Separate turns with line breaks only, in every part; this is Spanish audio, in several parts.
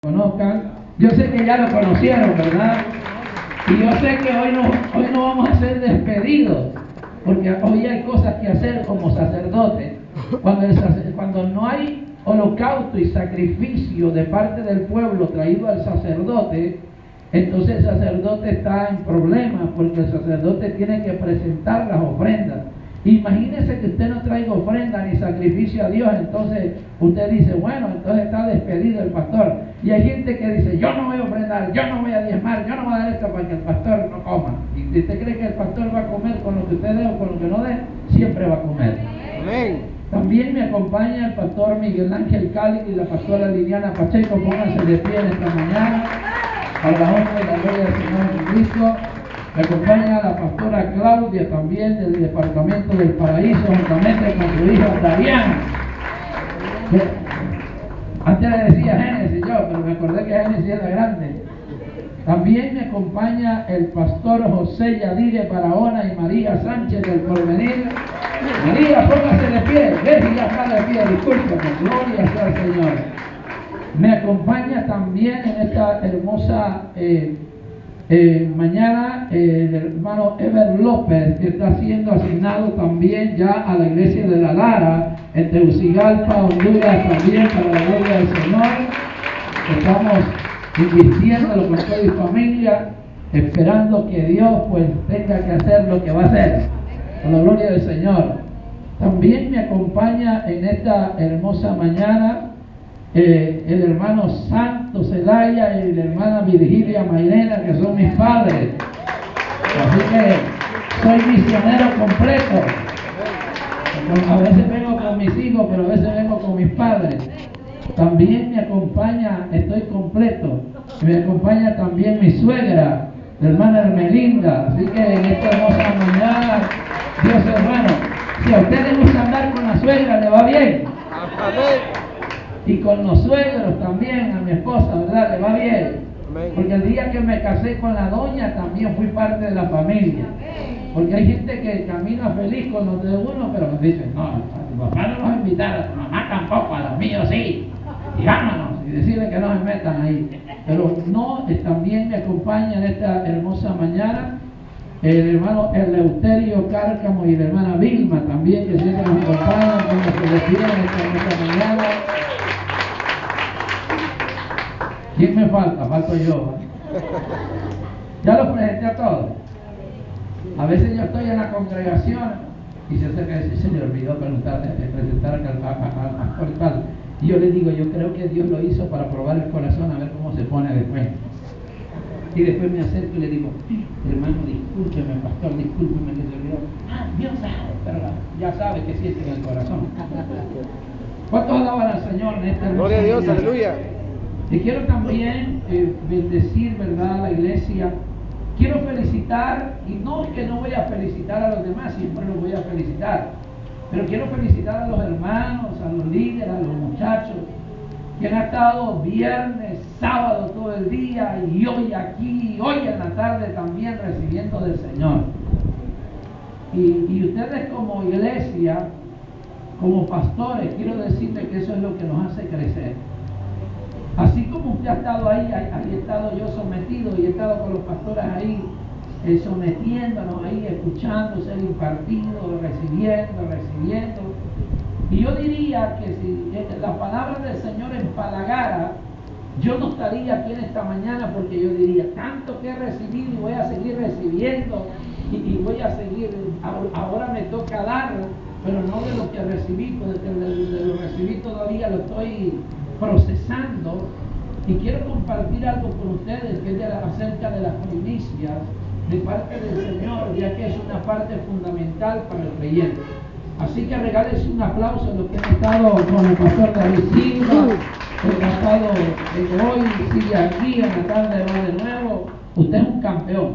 conozcan. Yo sé que ya lo conocieron, ¿verdad? Y yo sé que hoy no vamos a ser despedidos, porque hoy hay cosas que hacer como sacerdote. Cuando no hay holocausto y sacrificio de parte del pueblo traído al sacerdote, entonces el sacerdote está en problemas, porque el sacerdote tiene que presentar las ofrendas. Imagínese que usted no traiga ofrenda ni sacrificio a Dios, entonces usted dice, bueno, entonces está despedido el pastor. Y hay gente que dice, yo no voy a ofrendar, yo no voy a diezmar, yo no voy a dar esto para que el pastor no coma. Y si usted cree que el pastor va a comer con lo que usted dé o con lo que no dé, siempre va a comer. Amén. También me acompaña el pastor Miguel Ángel Cali y la pastora Liliana Pacheco. Pónganse de pie en esta mañana para la honra y la gloria del Señor Jesucristo. Me acompaña la pastora Claudia también del departamento del Paraíso, juntamente con su hija Dariana. Antes le decía Génesis yo, pero me acordé que Génesis era grande. También me acompaña el pastor José Yadire Barahona y María Sánchez del Porvenir. María, póngase de pie. Ven, ya está de pie, discúlpeme. Gloria sea al Señor. Me acompaña también en esta hermosa mañana el hermano Ever López, que está siendo asignado también ya a la iglesia de La Lara en Tegucigalpa, Honduras, también para la gloria del Señor. Estamos invirtiéndolo con toda mi familia, esperando que Dios pues tenga que hacer lo que va a hacer, con la gloria del Señor. También me acompaña en esta hermosa mañana el hermano Santo Zelaya y la hermana Virgilia Mairena, que son mis padres. Así que soy misionero completo. A veces vengo con mis hijos, pero a veces vengo con mis padres. También me acompaña, estoy completo, me acompaña también mi suegra, la hermana Hermelinda. Así que en esta hermosa mañana, Dios es bueno. Si a usted le gusta andar con la suegra, le va bien. Y con los suegros también, a mi esposa, ¿verdad? Le va bien. Porque el día que me casé con la doña, también fui parte de la familia. Porque hay gente que camina feliz con los de uno, pero nos dicen, no, a tu papá no nos invitaron, a tu mamá tampoco, a los míos sí. Y vámonos, y deciden que no se metan ahí. Pero no, también me acompaña en esta hermosa mañana el hermano Eleuterio Cárcamo y la hermana Vilma también, que siempre nos acompañan cuando se despiden esta mañana. ¿Quién me falta? Falto yo. Ya los presenté a todos. A veces yo estoy en la congregación y se acerca y dice, se me olvidó presentar al pastor tal. Y yo le digo, yo creo que Dios lo hizo para probar el corazón, a ver cómo se pone después. Y después me acerco y le digo, hermano, discúlpeme, pastor, discúlpeme que se olvidó. Dios sabe, pero ya sabe que siente en el corazón. ¿Cuántos alaban al Señor en esta hermosa
Gloria a Dios,
mañana?
aleluya.
Y quiero también bendecir, ¿verdad?, a la iglesia. Quiero felicitar, y no es que no voy a felicitar a los demás, siempre los voy a felicitar, pero quiero felicitar a los hermanos, a los líderes, a los muchachos que han estado viernes, sábado todo el día y hoy aquí, y hoy en la tarde también recibiendo del Señor. Y ustedes como iglesia, como pastores, quiero decirles que eso es lo que nos hace crecer. Así como usted ha estado ahí he estado yo sometido y he estado con los pastores ahí, sometiéndonos ahí, escuchando, ser impartido, recibiendo. Y yo diría que si la palabra del Señor empalagara, yo no estaría aquí en esta mañana, porque yo diría, tanto que he recibido y voy a seguir recibiendo y voy a seguir, ahora me toca dar, pero no de lo que recibí, porque de lo recibí todavía lo estoy procesando. Y quiero compartir algo con ustedes que es acerca de las primicias de parte del Señor, ya que es una parte fundamental para el creyente. Así que regálese un aplauso a los que han estado con el pastor David Silva, que ha estado hoy, sigue aquí, en la tarde va de nuevo. Usted es un campeón.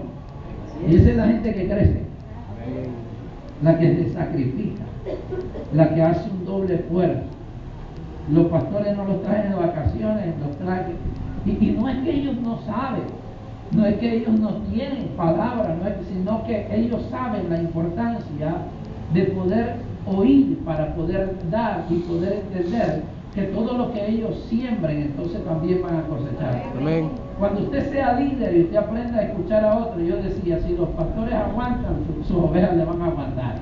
Y esa es la gente que crece, la que se sacrifica, la que hace un doble esfuerzo. Los pastores no los traen de vacaciones, los traen. Y no es que ellos no saben, no es que ellos no tienen palabra, sino que ellos saben la importancia de poder oír para poder dar y poder entender que todo lo que ellos siembren, entonces también van a cosechar.
Amén.
Cuando usted sea líder y usted aprenda a escuchar a otros, yo decía, si los pastores aguantan, sus ovejas le van a aguantar.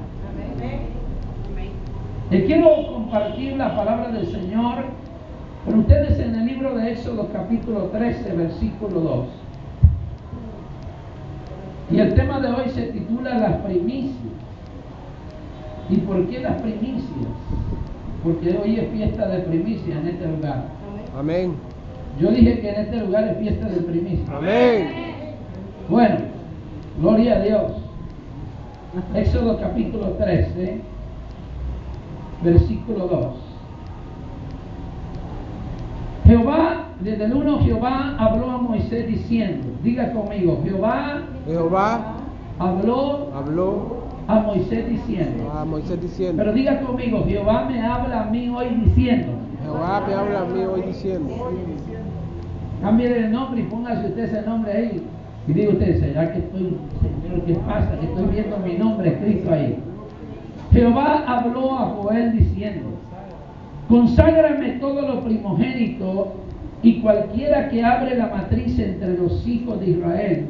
Les quiero compartir la palabra del Señor con ustedes en el libro de Éxodo capítulo 13, versículo 2. Y el tema de hoy se titula Las primicias. ¿Y por qué las primicias? Porque hoy es fiesta de primicias en este lugar.
Amén.
Yo dije que en este lugar es fiesta de primicias.
Amén.
Bueno, gloria a Dios. Éxodo capítulo 13, versículo 2. Jehová, desde el 1, Jehová habló a Moisés diciendo, diga conmigo, Jehová habló a Moisés diciendo.
A Moisés diciendo.
Pero diga conmigo, Jehová me habla a mí hoy diciendo.
Jehová me habla a mí hoy diciendo.
Cambie el nombre y póngase usted ese nombre ahí. Y diga usted, ¿será que estoy, Señor, qué pasa? Que estoy viendo mi nombre escrito ahí. Jehová habló a Joel diciendo, conságrame todo lo primogénito y cualquiera que abre la matriz entre los hijos de Israel,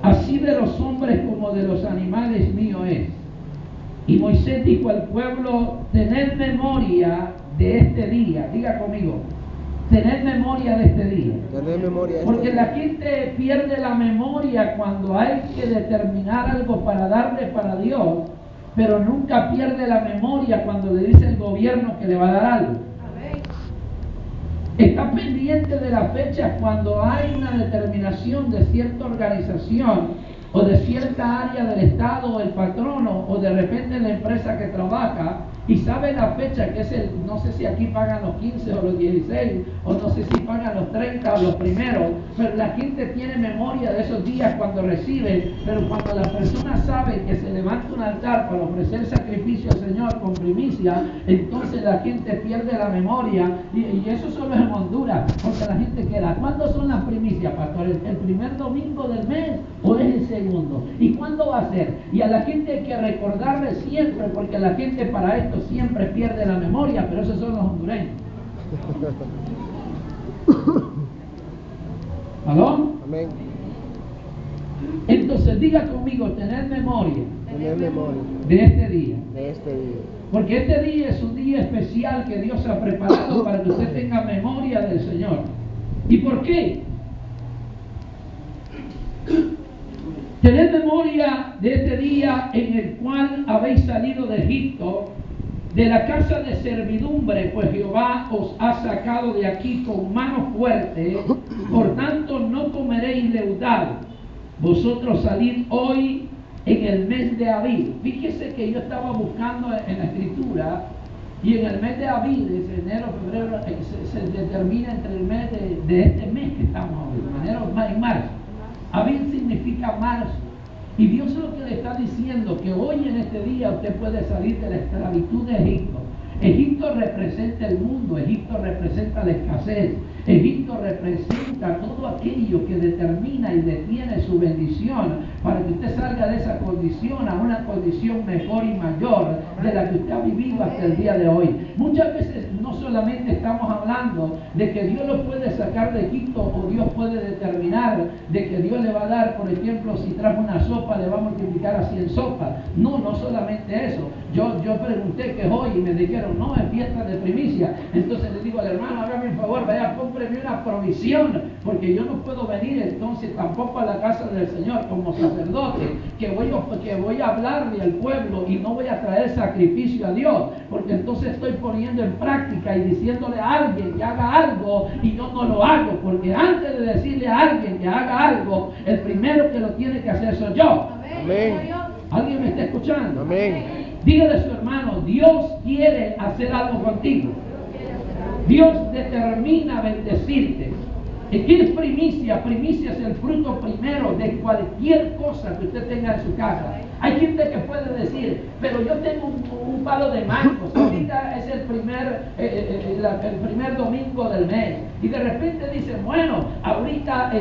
así de los hombres como de los animales mío es. Y Moisés dijo al pueblo, tened memoria de este día. Diga conmigo, tened memoria de este día.
Tened memoria de
Porque
este
la
día.
gente pierde la memoria cuando hay que determinar algo para darle para Dios, pero nunca pierde la memoria cuando le dice el gobierno que le va a dar algo. Está pendiente de la fecha cuando hay una determinación de cierta organización o de cierta área del Estado o el patrono o de repente la empresa que trabaja y sabe la fecha que es el, no sé si aquí pagan los 15 o los 16 o no sé si pagan los 30 o los primeros, pero la gente tiene memoria de esos días cuando recibe, pero cuando la persona sabe que se levanta un altar para ofrecer sacrificio al Señor con primicia, entonces la gente pierde la memoria y eso solo es en Honduras, porque la gente queda, ¿cuándo son las primicias, pastor? ¿El primer domingo del mes o es el segundo? ¿Y cuándo va a ser? Y a la gente hay que recordarle siempre, porque la gente para esto siempre pierde la memoria, pero esos son los hondureños. ¿Aló?
Amén.
Entonces diga conmigo, tener memoria
Tened memoria
de este día.
de este día.
Porque este día es un día especial que Dios ha preparado para que usted tenga memoria del Señor. ¿Y por qué? Tened memoria de este día en el cual habéis salido de Egipto, de la casa de servidumbre, pues Jehová os ha sacado de aquí con mano fuerte, por tanto no comeréis leudado. Vosotros salid hoy en el mes de Abril. Fíjese que yo estaba buscando en la escritura y en el mes de Abril, es enero, febrero, se determina entre el mes de este mes que estamos hoy, enero y marzo. Abril significa marzo. Y Dios lo que le está diciendo que hoy en este día usted puede salir de la esclavitud de Egipto. Egipto representa el mundo, Egipto representa la escasez, Egipto representa todo aquello que determina y detiene su bendición para que usted salga de esa condición a una condición mejor y mayor de la que usted ha vivido hasta el día de hoy. Muchas veces no solamente estamos hablando de que Dios lo puede sacar de Egipto o Dios puede determinar de que Dios le va a dar, por ejemplo, si trajo una sopa le va a multiplicar a 100 sopas. No, no solamente eso. Yo pregunté que hoy y me dijeron, no, es fiesta de primicia. Entonces le digo al hermano, hágame un favor, vaya, cómpreme una provisión, porque yo no puedo venir entonces tampoco a la casa del Señor como sacerdote, que voy a hablarle al pueblo y no voy a traer sacrificio a Dios, porque entonces estoy poniendo en práctica y diciéndole a alguien que haga algo y yo no lo hago, porque antes de decirle a alguien que haga algo, el primero que lo tiene que hacer soy yo.
Amén.
¿Alguien me está escuchando?
Amén.
Dígale a su hermano, Dios quiere hacer algo contigo. Dios determina bendecirte. ¿Y qué es primicia? Primicia es el fruto primero de cualquier cosa que usted tenga en su casa. Hay gente que puede decir, pero yo tengo un palo de mango, ahorita es el primer domingo del mes. Y de repente dice, bueno, ahorita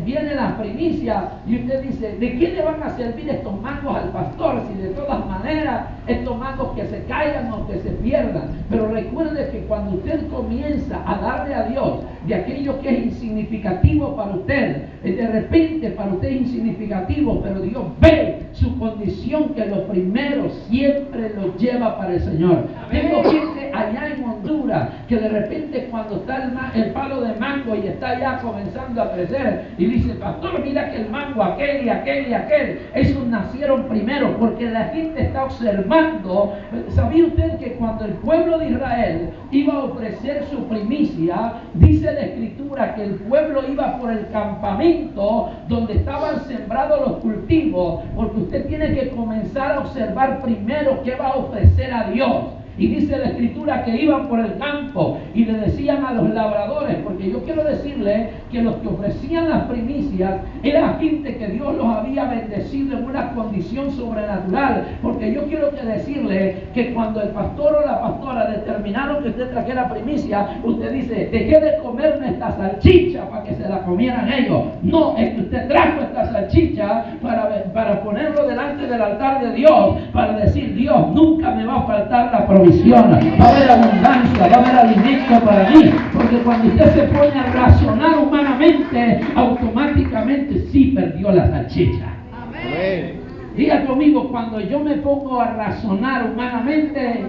vienen las primicias. Y usted dice, ¿de qué le van a servir estos mangos al pastor? Si de todas maneras, estos mangos que se caigan o que se pierdan. Pero recuerde que cuando usted comienza a darle a Dios de aquello que es insignificativo para usted, de repente para usted es insignificativo, pero Dios ve su condición, que lo primero siempre lo lleva para el Señor. Tengo gente allá en Honduras que de repente cuando está el palo de mango y está ya comenzando a crecer y dice, pastor, mira que el mango aquel y aquel y aquel, esos nacieron primero, porque la gente está observando. ¿Sabía usted que cuando el pueblo de Israel iba a ofrecer su primicia, dice la Escritura que el pueblo iba por el campamento donde estaban sembrados los cultivos? Porque usted tiene que comenzar a observar primero qué va a ofrecer a Dios. Y dice la Escritura que iban por el campo y le decían a los labradores, porque yo quiero decirle que los que ofrecían las primicias era gente que Dios los había bendecido en una condición sobrenatural. Porque yo quiero decirle que cuando el pastor o la pastora determinaron que usted trajera primicia, usted dice, dejé de comerme esta salchicha para que se la comieran ellos. No, es que usted trajo esta salchicha para ponerlo delante del altar de Dios, para decir, Dios, nunca me va a faltar la provisión. Va a haber abundancia, va a haber alimento para mí. Porque cuando usted se pone a razonar humanamente, automáticamente sí perdió la salchicha.
Amén.
Diga conmigo, cuando yo me pongo a razonar humanamente,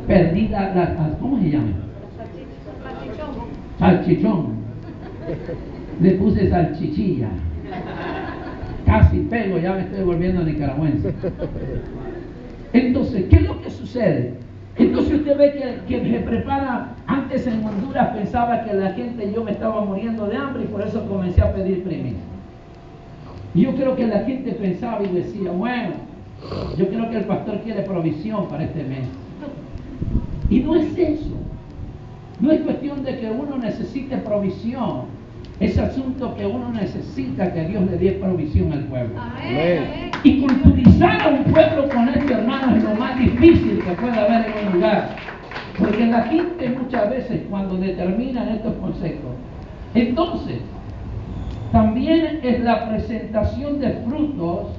perdí ¿cómo se llama? Salchichón. Le puse salchichilla. Casi pego, ya me estoy volviendo nicaragüense. Entonces, ¿qué es lo que sucede? Entonces usted ve que se prepara. Antes en Honduras pensaba que la gente, yo me estaba muriendo de hambre y por eso comencé a pedir primicia. Y yo creo que la gente pensaba y decía, bueno, yo creo que el pastor quiere provisión para este mes. Y no es eso. No es cuestión de que uno necesite provisión. Es asunto que uno necesita que Dios le dé provisión al pueblo.
Amén.
Y culturizar a un pueblo con esto, hermanos, es lo más difícil que puede haber en un lugar. Porque la gente muchas veces cuando determinan estos conceptos, entonces también es la presentación de frutos,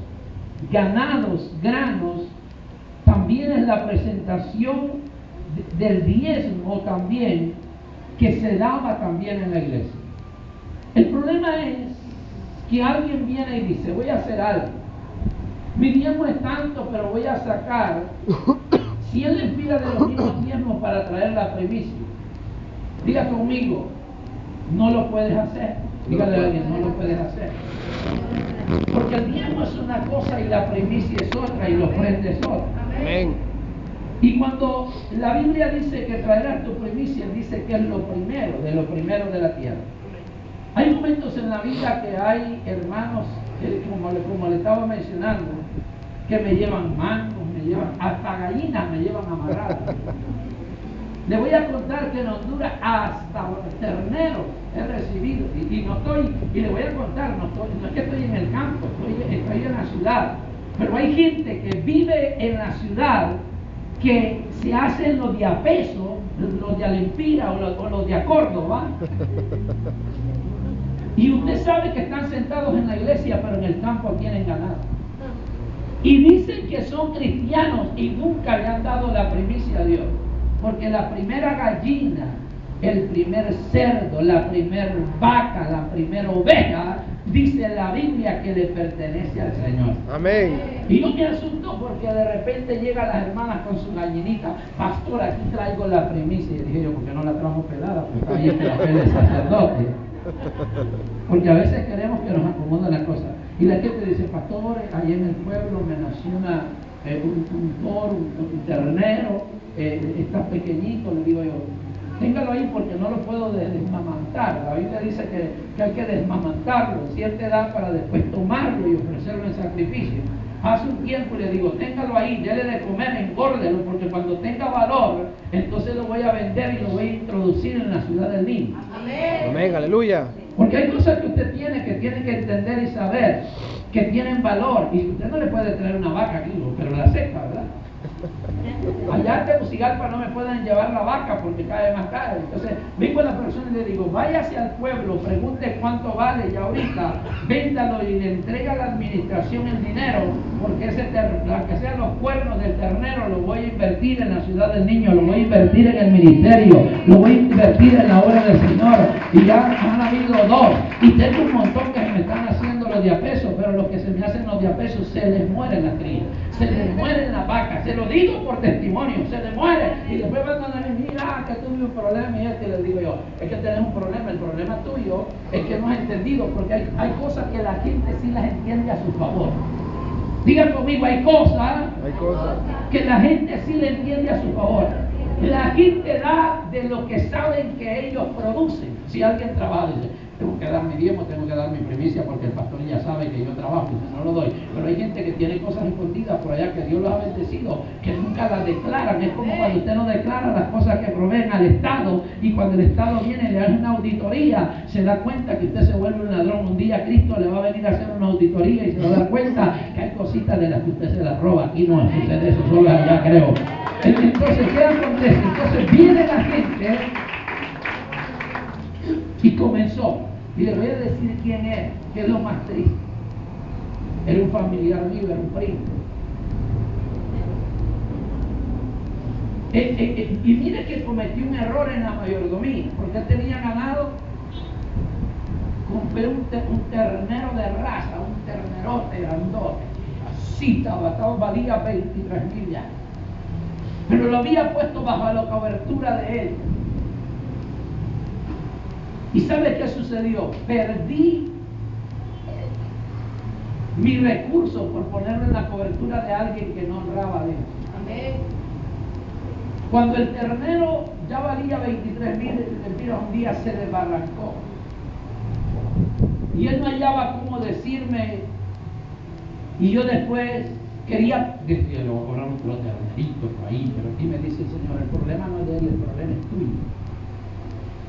ganados, granos, también es la presentación del diezmo también, que se daba también en la iglesia. El problema es que alguien viene y dice, voy a hacer algo. Mi diezmo es tanto, pero voy a sacar 100 lempiras de los mismos diezmos para traer la primicia. Diga conmigo, no lo puedes hacer. Dígale a alguien, no lo puedes hacer. Porque el diezmo es una cosa y la primicia es otra y la ofrenda es otra.
Amén.
Y cuando la Biblia dice que traerás tu primicia, dice que es lo primero de la tierra. Hay momentos en la vida que hay hermanos, que, como le estaba mencionando, que me llevan mangos, me llevan hasta gallinas, me llevan amarradas. Le voy a contar que en Honduras hasta terneros he recibido y le voy a contar, no es que estoy en el campo, estoy en la ciudad, pero hay gente que vive en la ciudad que se hacen los de a peso, los de a lempira o los de a Córdoba. Y usted sabe que están sentados en la iglesia, pero en el campo tienen ganado. Y dicen que son cristianos y nunca le han dado la primicia a Dios. Porque la primera gallina, el primer cerdo, la primera vaca, la primera oveja, dice la Biblia que le pertenece al Señor.
Amén.
Y yo me asusto porque de repente llegan las hermanas con su gallinita. Pastor, aquí traigo la primicia. Y dije yo, ¿por qué no la trajo pelada? Porque ahí está el papel de sacerdote. Porque a veces queremos que nos acomoden las cosas. Y la gente dice, pastor, ahí en el pueblo me nació un toro, un ternero, está pequeñito. Le digo yo, téngalo ahí porque no lo puedo desmamantar. La Biblia dice que hay que desmamantarlo en cierta edad para después tomarlo y ofrecerlo en sacrificio. Hace un tiempo le digo, téngalo ahí, déle de comer, engórdelo, porque cuando tenga valor, entonces lo voy a vender y lo voy a introducir en la ciudad del niño.
Amén. Amén, aleluya.
Porque hay cosas que usted tiene que entender y saber que tienen valor. Y usted no le puede traer una vaca aquí, pero la seca, ¿verdad? Allá en Tegucigalpa no me pueden llevar la vaca porque cae más caro. Entonces vengo a la persona y le digo, váyase al pueblo, pregunte cuánto vale y ahorita véndalo y le entrega a la administración el dinero, porque aunque sean los cuernos del ternero, lo voy a invertir en la ciudad del niño, lo voy a invertir en el ministerio, lo voy a invertir en la obra del Señor. Y ya han habido dos, y tengo un montón que me están haciendo los de a peso, pero los que se me hacen los de a peso se les mueren las crías, se les mueren las vacas, se lo digo por testimonio, se les muere. Y después van a decir, mira, que tuve un problema, y este les digo yo, es que tenés un problema, el problema tuyo es que no has entendido, porque hay cosas que la gente sí las entiende a su favor. Digan conmigo, hay cosas que la gente sí le entiende a su favor. La gente da de lo que saben que ellos producen. Si alguien trabaja, dice, tengo que dar mi diezmo, tengo que dar mi primicia porque el pastor ya sabe que yo trabajo y no lo doy. Pero hay gente que tiene cosas escondidas por allá que Dios los ha bendecido, que nunca las declaran. Es como cuando usted no declara las cosas que proveen al Estado, y cuando el Estado viene y le hace una auditoría, se da cuenta que usted se vuelve un ladrón. Un día Cristo le va a venir a hacer una auditoría y se va a dar cuenta que hay cositas de las que usted se las roba. Aquí no sucede eso, solo allá creo. Entonces quedan con eso. Entonces viene la gente y comenzó. Y le voy a decir quién es, que es lo más triste. Era un familiar mío, era un primo. Y mire que cometí un error en la mayordomía, porque él tenía ganado. Compré un ternero de raza, un ternerote grandote. Así estaba, valía 23,000 ya. Pero lo había puesto bajo la cobertura de él. ¿Y sabe qué sucedió? Perdí mi recurso por ponerlo en la cobertura de alguien que no honraba a Dios. Amén. Cuando el ternero ya valía 23,000, un día se desbarrancó. Y él no hallaba cómo decirme. Y yo después quería, decía, le voy a cobrar un ternerito por ahí, pero aquí me dice el Señor, el problema no es de él, el problema es tuyo.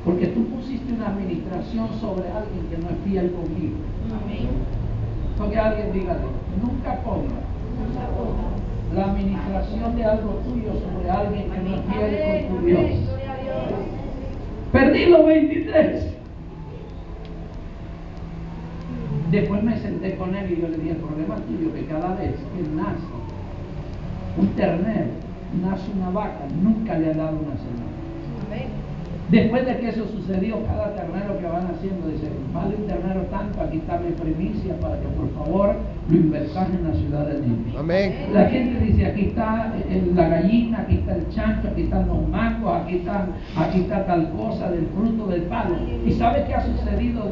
Porque tú pusiste una administración sobre alguien que no es fiel conmigo. Amén. Porque alguien diga, nunca ponga la administración de algo tuyo sobre alguien que no es fiel con tu Dios. Perdí los 23. Después me senté con él y yo le dije, el problema tuyo que cada vez que nace un ternero, nace una vaca, nunca le ha dado una semana. Amén. Después de que eso sucedió, cada ternero que van haciendo dice, vale un ternero tanto, aquí está mi primicia para que por favor lo invertas en la ciudad del niño. Amén. La gente dice, aquí está la gallina, aquí está el chancho, aquí están los mangos, aquí está tal cosa del fruto del palo. ¿Y sabe qué ha sucedido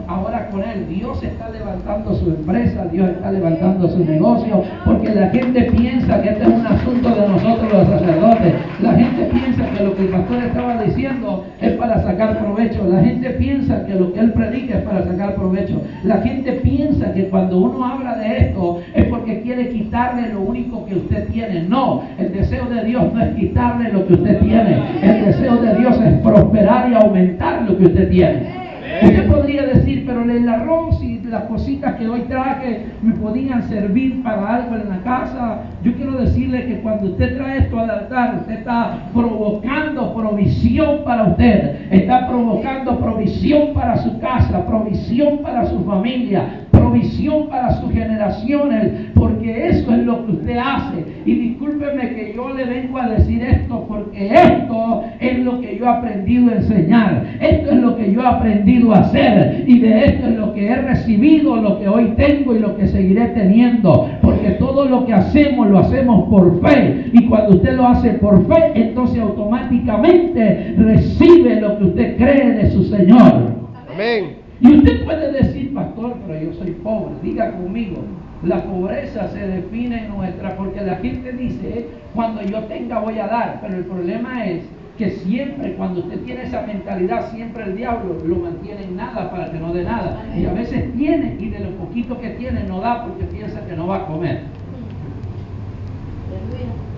ahora con él? Dios está levantando su empresa, Dios está levantando su negocio, porque la gente piensa que este es un asunto de nosotros los sacerdotes. La gente piensa que lo que el pastor estaba diciendo es para sacar provecho. La gente piensa que lo que él predica es para sacar provecho. La gente piensa que cuando uno habla de esto es porque quiere quitarle lo único que usted tiene. No, el deseo de Dios no es quitarle lo que usted tiene. El deseo de Dios es prosperar y aumentar lo que usted tiene. Usted podría decir, pero el arroz y las cositas que hoy traje me podían servir para algo en la casa. Yo quiero decirle que cuando usted trae esto al altar, usted está provocando provisión para usted. Está provocando provisión para su casa, provisión para su familia, provisión para sus generaciones, porque eso es lo que usted hace. Y discúlpeme que yo le vengo a decir esto, porque esto es lo que yo he aprendido a enseñar, esto es lo que yo he aprendido a hacer, y de esto es lo que he recibido, lo que hoy tengo y lo que seguiré teniendo, porque todo lo que hacemos lo hacemos por fe, y cuando usted lo hace por fe, entonces automáticamente recibe lo que usted cree de su Señor. Amén. Y usted puede decir, pastor, pero yo soy pobre. Diga conmigo, la pobreza se define en nuestra, porque la gente dice, cuando yo tenga voy a dar, pero el problema es que siempre, cuando usted tiene esa mentalidad, siempre el diablo lo mantiene en nada para que no dé nada. Y a veces tiene, y de lo poquito que tiene no da porque piensa que no va a comer.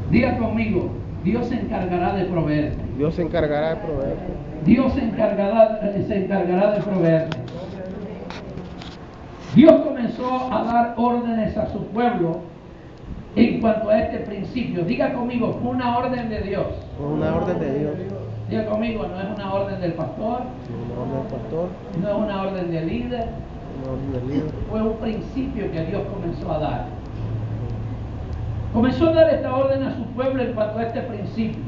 Diga conmigo, Dios se encargará de proveer.
Dios se encargará de proveer.
Dios se encargará de proveer. Dios comenzó a dar órdenes a su pueblo en cuanto a este principio. Diga conmigo, fue una orden de Dios.
Fue una orden de Dios.
Diga conmigo, no es una orden del pastor,
Una orden del pastor,
no es una orden del líder,
una orden del líder.
fue un principio que Dios comenzó a dar. Comenzó a dar esta orden a su pueblo en cuanto a este principio.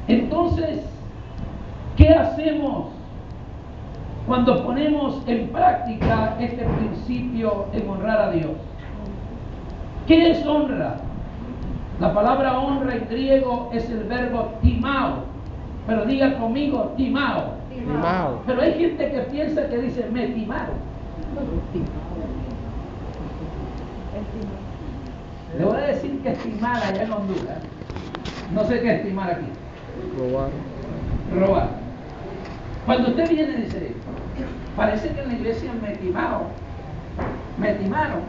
Entonces, ¿qué hacemos cuando ponemos en práctica este principio en honrar a Dios? ¿Qué es honra? La palabra honra en griego es el verbo timao. Pero diga conmigo, timao.
Timao.
Pero hay gente que piensa que dice, me timaron. Le voy a decir que estimar allá en Honduras. No sé qué estimar aquí.
Robar.
Robar. Cuando usted viene y dice, parece que en la iglesia me timaron,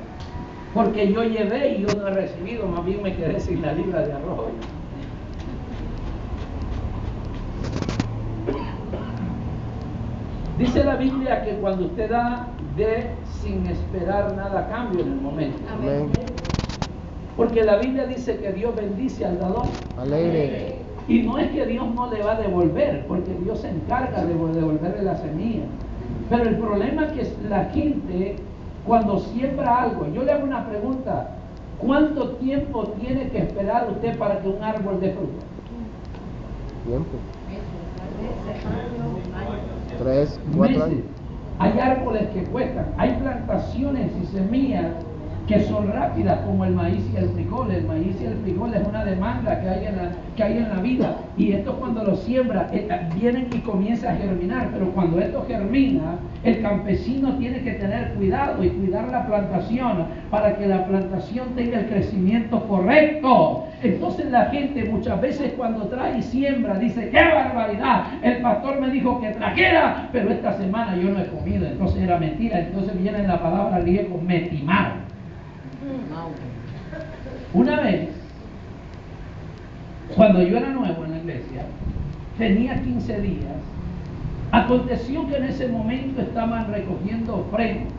porque yo llevé y yo no he recibido, más bien me quedé sin la libra de arroz. Dice la Biblia que cuando usted da, dé sin esperar nada a cambio en el momento.
Amén.
Porque la Biblia dice que Dios bendice al dador.
Alegre.
Y no es que Dios no le va a devolver, porque Dios se encarga de devolverle la semilla. Pero el problema es que la gente, cuando siembra algo, yo le hago una pregunta, ¿cuánto tiempo tiene que esperar usted para que un árbol dé fruto?
Tiempo. 3, 4 años.
Hay árboles que cuestan, hay plantaciones y semillas que son rápidas, como el maíz y el frijol. El maíz y el frijol es una demanda que hay en la vida, y esto cuando lo siembra vienen y comienza a germinar. Pero cuando esto germina, el campesino tiene que tener cuidado y cuidar la plantación para que la plantación tenga el crecimiento correcto. Entonces la gente muchas veces cuando trae y siembra dice, ¡qué barbaridad! El pastor me dijo que trajera, pero esta semana yo no he comido. Entonces era mentira. Entonces viene la palabra griego, me timaron. Una vez, cuando yo era nuevo en la iglesia, tenía 15 días, aconteció que en ese momento estaban recogiendo ofrendas,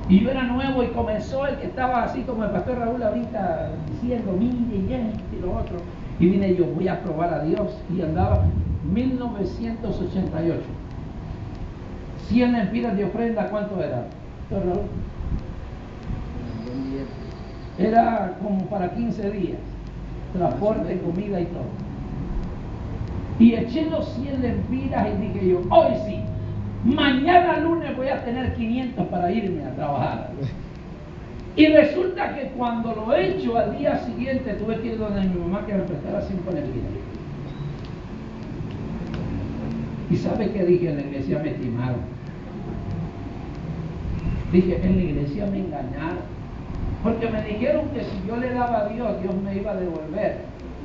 y yo era nuevo y comenzó el que estaba así como el pastor Raúl ahorita diciendo, mire, y esto y lo otro, y vine yo, voy a probar a Dios, y andaba 1988, 100 lempiras de ofrenda. ¿Cuánto era, pastor Raúl? Era como para 15 días, transporte, comida y todo. Y eché los 100 lempiras y dije yo, hoy sí, mañana lunes voy a tener 500 para irme a trabajar. Y resulta que cuando lo he hecho al día siguiente, tuve que ir donde mi mamá que me prestara 5 lempiras. ¿Y sabe qué dije en la iglesia? Me timaron. Dije, en la iglesia me engañaron. Porque me dijeron que si yo le daba a Dios, Dios me iba a devolver.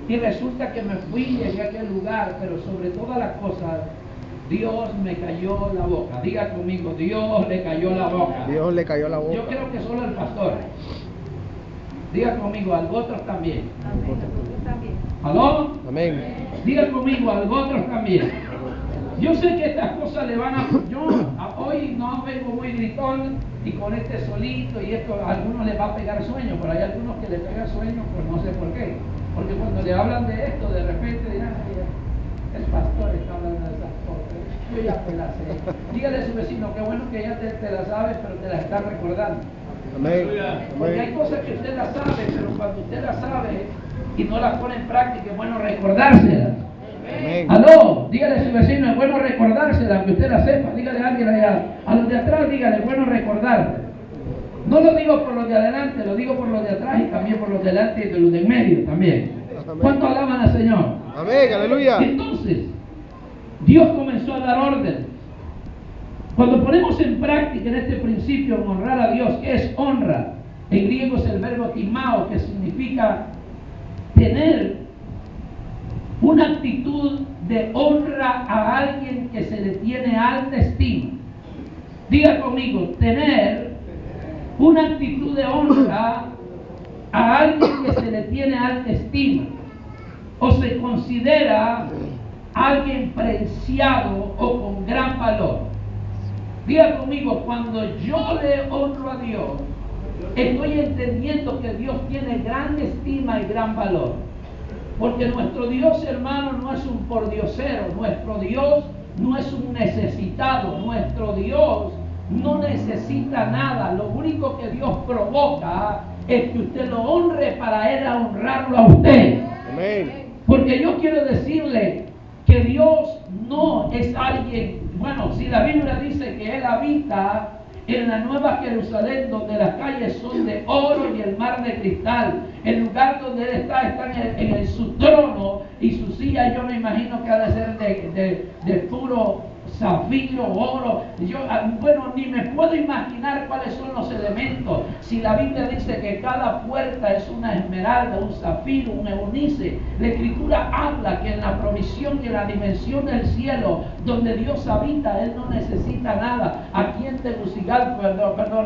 Y resulta que me fui y llegué a aquel lugar, pero sobre todas las cosas, Dios me cayó la boca. Diga conmigo, Dios le cayó la boca.
Dios le cayó la boca.
Yo creo que solo el pastor. Diga conmigo, al otros también. ¿Aló?
Amén.
Diga conmigo, al otros también. Yo sé que estas cosas le van a... Yo hoy no vengo muy gritón y con este solito y esto a algunos les va a pegar sueño, pero hay algunos que les pega sueño, pues no sé por qué. Porque cuando le hablan de esto, de repente dirán, el pastor está hablando de esas cosas. Yo ya te las sé. Dígale a su vecino, qué bueno que ya te las sabes, pero te las está recordando.
Amén.
Porque hay cosas que usted las sabe, pero cuando usted las sabe y no las pone en práctica, es bueno recordárselas.
Amén.
Aló, dígale a su vecino, es bueno recordársela, que usted la sepa. Dígale a alguien allá, a los de atrás, dígale, es bueno recordarte. No lo digo por los de adelante, lo digo por los de atrás y también por los de adelante y de los de en medio también.
Amén.
¿Cuánto alaban al Señor?
Amén, aleluya.
Entonces, Dios comenzó a dar orden. Cuando ponemos en práctica en este principio en honrar a Dios, ¿qué es honra? En griego es el verbo timao, que significa tener una actitud de honra a alguien que se le tiene alta estima. Diga conmigo, tener una actitud de honra a alguien que se le tiene alta estima o se considera alguien preciado o con gran valor. Diga conmigo, cuando yo le honro a Dios, Estoy entendiendo que Dios tiene gran estima y gran valor. Porque nuestro Dios, hermano, no es un pordiosero. Nuestro Dios no es un necesitado. Nuestro Dios no necesita nada. Lo único que Dios provoca es que usted lo honre para Él honrarlo a usted.
Amén.
Porque yo quiero decirle que Dios no es alguien, bueno, si la Biblia dice que Él habita en la Nueva Jerusalén, donde las calles son de oro y el mar de cristal, el lugar donde Él está en su trono, y su silla yo me imagino que ha de ser de puro zafiro, oro. Bueno, ni me puedo imaginar cuáles son los elementos. Si la Biblia dice que cada puerta es una esmeralda, un zafiro, un eunice, la Escritura habla que en la provisión y en la dimensión del cielo, donde Dios habita, Él no necesita nada. Aquí en Tegucigalpa,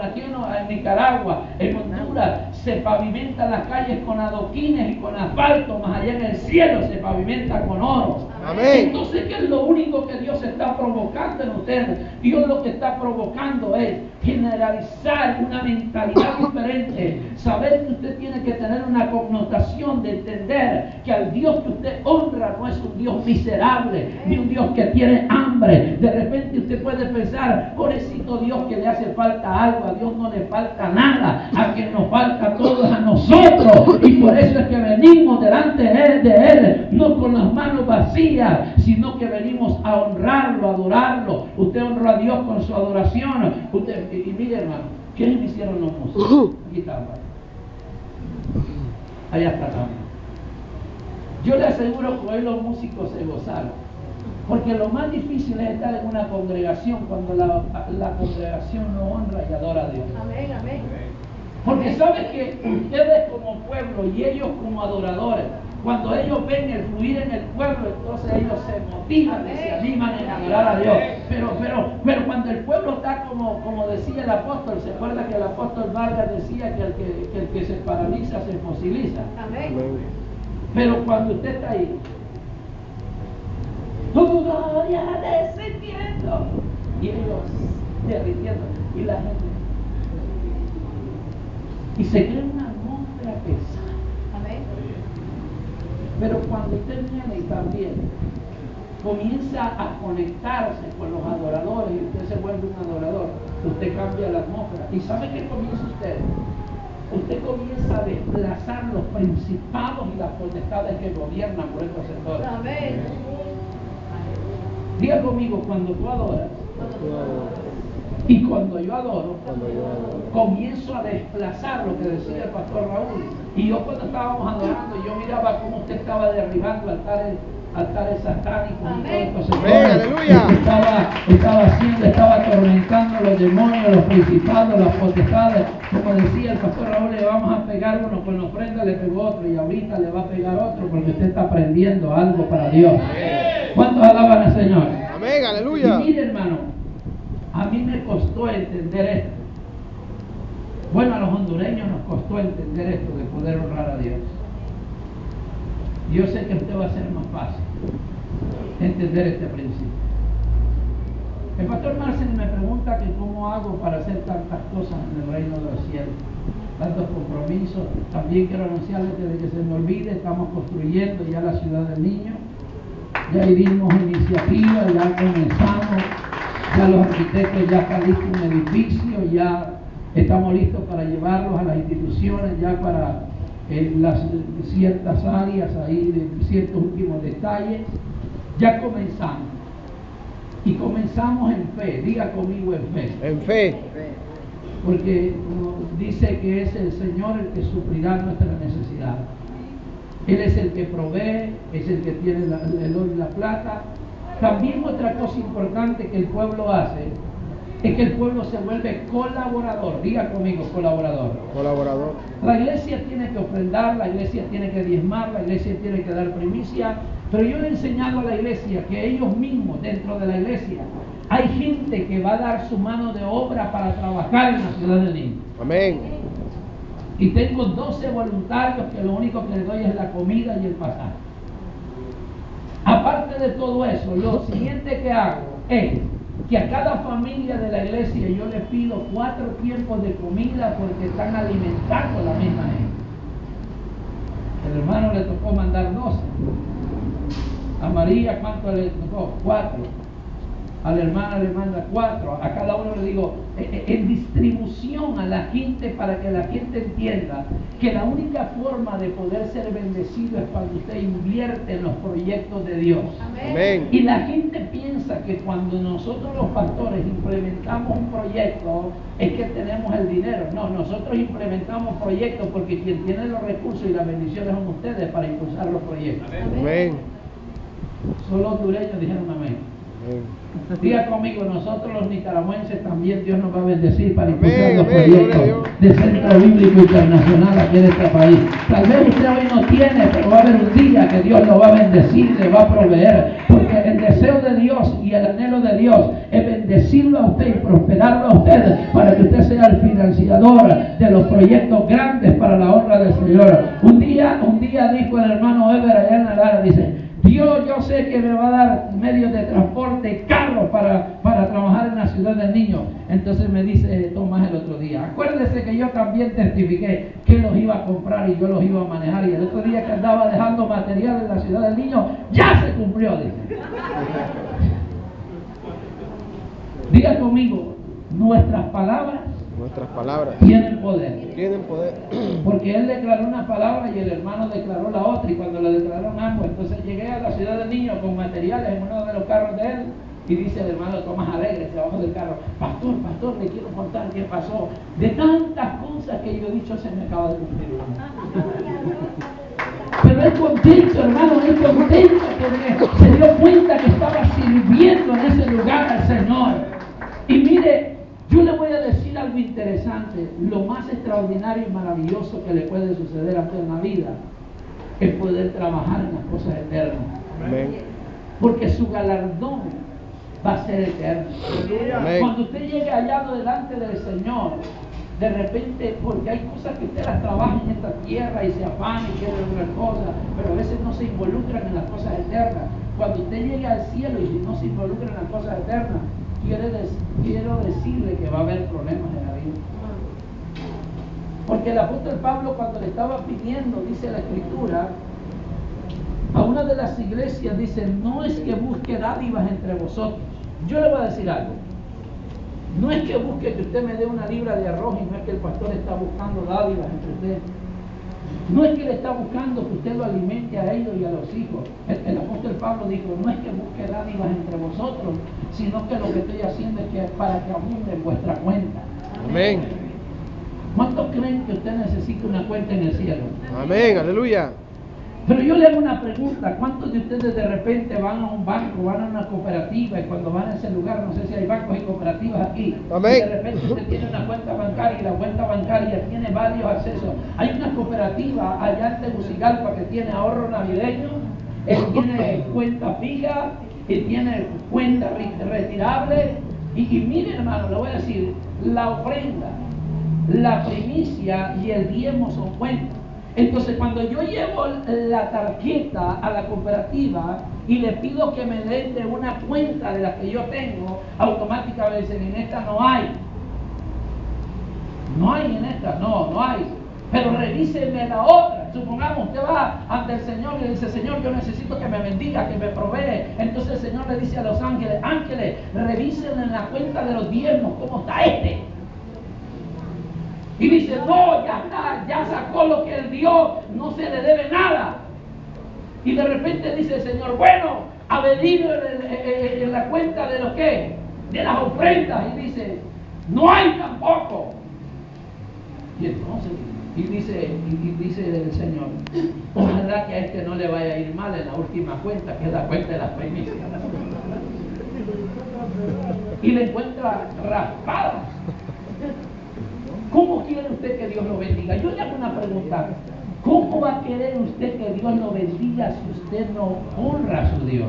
aquí en Nicaragua, en Honduras, se pavimentan las calles con adoquines y con asfalto, más allá en el cielo se pavimenta con oro.
Amén.
Entonces, ¿qué es lo único que Dios está provocando en ustedes? Dios lo que está provocando es generalizar una mentalidad diferente, saber que usted tiene que tener una connotación de entender que al Dios que usted honra no es un Dios miserable, ni un Dios que tiene hambre. De repente usted puede pensar, pobrecito Dios que le hace falta algo, a Dios no le falta nada, a quien nos falta todo es a nosotros, y por eso es que venimos delante de Él, no con las manos vacías, sino que venimos a honrarlo, a adorarlo. Usted honra a Dios con su adoración. Y mire, hermano, ¿quiénes me hicieron los músicos? Aquí está, hermano. Allá está también. Yo le aseguro que hoy los músicos se gozaron, porque lo más difícil es estar en una congregación cuando la congregación no honra y adora a Dios.
Amén, amén.
Porque sabe que ustedes como pueblo y ellos como adoradores, cuando ellos ven el fluir en el pueblo, entonces ellos se motivan y se animan en adorar a Dios. Pero cuando el pueblo está como decía el apóstol, ¿se acuerda que el apóstol Vargas decía que el que se paraliza se fosiliza?
Amén.
Pero cuando usted está ahí, tu gloria descendiendo, y ellos derritiendo, y la gente, y se crea una atmósfera pesada.
Amén.
Pero cuando usted viene y también comienza a conectarse con los adoradores y usted se vuelve un adorador, usted cambia la atmósfera. ¿Y sabe qué comienza usted? Usted comienza a desplazar los principados y las potestades que gobiernan por estos sectores.
Amén.
Diga conmigo, cuando tú adoras y cuando yo adoro, comienzo a desplazar lo que decía el pastor Raúl. Y yo cuando estábamos adorando, yo miraba cómo usted estaba derribando altares satánicos.
Amén.
Y todo
Amén, aleluya.
estaba haciendo, estaba atormentando a los demonios, los principados, las potestades. Como decía el pastor Raúl, le vamos a pegar uno, con la ofrenda le pegó otro y ahorita le va a pegar otro porque usted está aprendiendo algo para Dios. ¿Cuántos alaban al Señor?
Amén, aleluya.
Y mire, hermano, a mí me costó entender esto. Bueno, a los hondureños nos costó entender esto de poder honrar a Dios. Yo sé que a usted va a ser más fácil entender este principio. El pastor Marcel me pregunta que cómo hago para hacer tantas cosas en el reino de los cielos, tantos compromisos. También quiero anunciarles desde que se me olvide, estamos construyendo ya la ciudad del niño. Ya dimos iniciativa, ya comenzamos, ya los arquitectos ya están listos un edificio, ya estamos listos para llevarlos a las instituciones, ya para las ciertas áreas ahí de ciertos últimos detalles. Ya comenzamos. Y comenzamos en fe, diga conmigo en fe.
En fe.
Porque dice que es el Señor el que suplirá nuestra necesidad. Él es el que provee, es el que tiene el oro y la plata. También otra cosa importante que el pueblo hace es que el pueblo se vuelve colaborador. Diga conmigo, colaborador.
Colaborador.
La iglesia tiene que ofrendar, la iglesia tiene que diezmar, la iglesia tiene que dar primicia. Pero yo le he enseñado a la iglesia que ellos mismos, dentro de la iglesia, hay gente que va a dar su mano de obra para trabajar en la ciudad del niño.
Amén.
Y tengo 12 voluntarios que lo único que les doy es la comida y el pasaje. Aparte de todo eso, lo siguiente que hago es que a cada familia de la iglesia yo le pido 4 tiempos de comida porque están alimentando a la misma gente. El hermano le tocó mandar 12. A María, ¿cuánto le tocó? 4. A la hermana le manda 4. A cada uno le digo, en distribución a la gente, para que la gente entienda que la única forma de poder ser bendecido es cuando usted invierte en los proyectos de Dios.
Amén.
Y la gente piensa que cuando nosotros los pastores implementamos un proyecto es que tenemos el dinero. No, nosotros implementamos proyectos porque quien tiene los recursos y las bendiciones son ustedes para impulsar los proyectos.
Amén.
Solo los hondureños dijeron amén. Diga conmigo, nosotros los nicaragüenses también Dios nos va a bendecir para impulsar los proyectos de Centro Bíblico Internacional aquí en este país. Tal vez usted hoy no tiene, pero va a haber un día que Dios lo va a bendecir, le va a proveer, porque el deseo de Dios y el anhelo de Dios es bendecirlo a usted y prosperarlo a usted para que usted sea el financiador de los proyectos grandes para la honra del Señor. Un día dijo el hermano Eber allá en la Lara, dice: Dios, yo sé que me va a dar medios de transporte, carros para trabajar en la ciudad del niño. Entonces me dice Tomás el otro día, acuérdese que yo también testifiqué que los iba a comprar y yo los iba a manejar. Y el otro día que andaba dejando material en la ciudad del niño, ya se cumplió, dice. Diga conmigo, nuestras palabras tienen poder.
Tienen poder.
Porque él declaró una palabra y el hermano declaró la otra, y cuando la declararon ambos, entonces llegué a la ciudad del niño con materiales en uno de los carros de él, y dice el hermano Tomás alegre debajo del carro: pastor, le quiero contar qué pasó. De tantas cosas que yo he dicho, se me acaba de cumplir una. Pero él contento, hermano, él contento porque se dio cuenta que estaba sirviendo en ese lugar al Señor. Y mire, yo le voy a decir algo interesante. Lo más extraordinario y maravilloso que le puede suceder a usted en la vida es poder trabajar en las cosas eternas.
Amén.
Porque su galardón va a ser eterno.
Amén.
Cuando usted llegue allá delante del Señor, de repente, porque hay cosas que usted las trabaja en esta tierra y se afana y quiere otras cosas, pero a veces no se involucran en las cosas eternas. Cuando usted llegue al cielo y no se involucra en las cosas eternas, quiero decirle que va a haber problemas en la vida. Porque el apóstol Pablo, cuando le estaba pidiendo, dice la Escritura, a una de las iglesias, dice: no es que busque dádivas entre vosotros. Yo le voy a decir algo. No es que busque que usted me dé una libra de arroz, y no es que el pastor está buscando dádivas entre ustedes. No es que le está buscando que usted lo alimente a ellos y a los hijos. El apóstol Pablo dijo: no es que busque dádivas entre vosotros, sino que lo que estoy haciendo es que para que abunde en vuestra cuenta.
Amén.
¿Cuántos creen que usted necesita una cuenta en el cielo?
Amén. Aleluya.
Pero yo le hago una pregunta: ¿cuántos de ustedes de repente van a un banco, van a una cooperativa, y cuando van a ese lugar, no sé si hay bancos y cooperativas aquí,
Amén.
y de repente usted tiene una cuenta bancaria y la cuenta bancaria tiene varios accesos? Hay una cooperativa allá en Tegucigalpa que tiene ahorro navideño, tiene cuenta fija y tiene cuenta retirable, y miren, hermano, le voy a decir, la ofrenda, la primicia y el diezmo son cuentas. Entonces, cuando yo llevo la tarjeta a la cooperativa y le pido que me den de una cuenta de la que yo tengo, automáticamente dicen: en esta no hay. No hay en esta, no hay. Pero revísenme la otra. Supongamos usted va ante el Señor y le dice: Señor, yo necesito que me bendiga, que me provee. Entonces el Señor le dice a los ángeles: ángeles, revisen en la cuenta de los diezmos cómo está este. Y dice: no, ya está, ya sacó lo que él dio, no se le debe nada. Y de repente dice el Señor: bueno, averigüe en la cuenta de lo que, de las ofrendas. Y dice: no hay tampoco. Y entonces, dice el Señor: ojalá que a este no le vaya a ir mal en la última cuenta, que es la cuenta de las primicias. Y le encuentra raspadas. ¿Cómo quiere usted que Dios lo bendiga? Yo le hago una pregunta: ¿cómo va a querer usted que Dios lo bendiga si usted no honra a su Dios?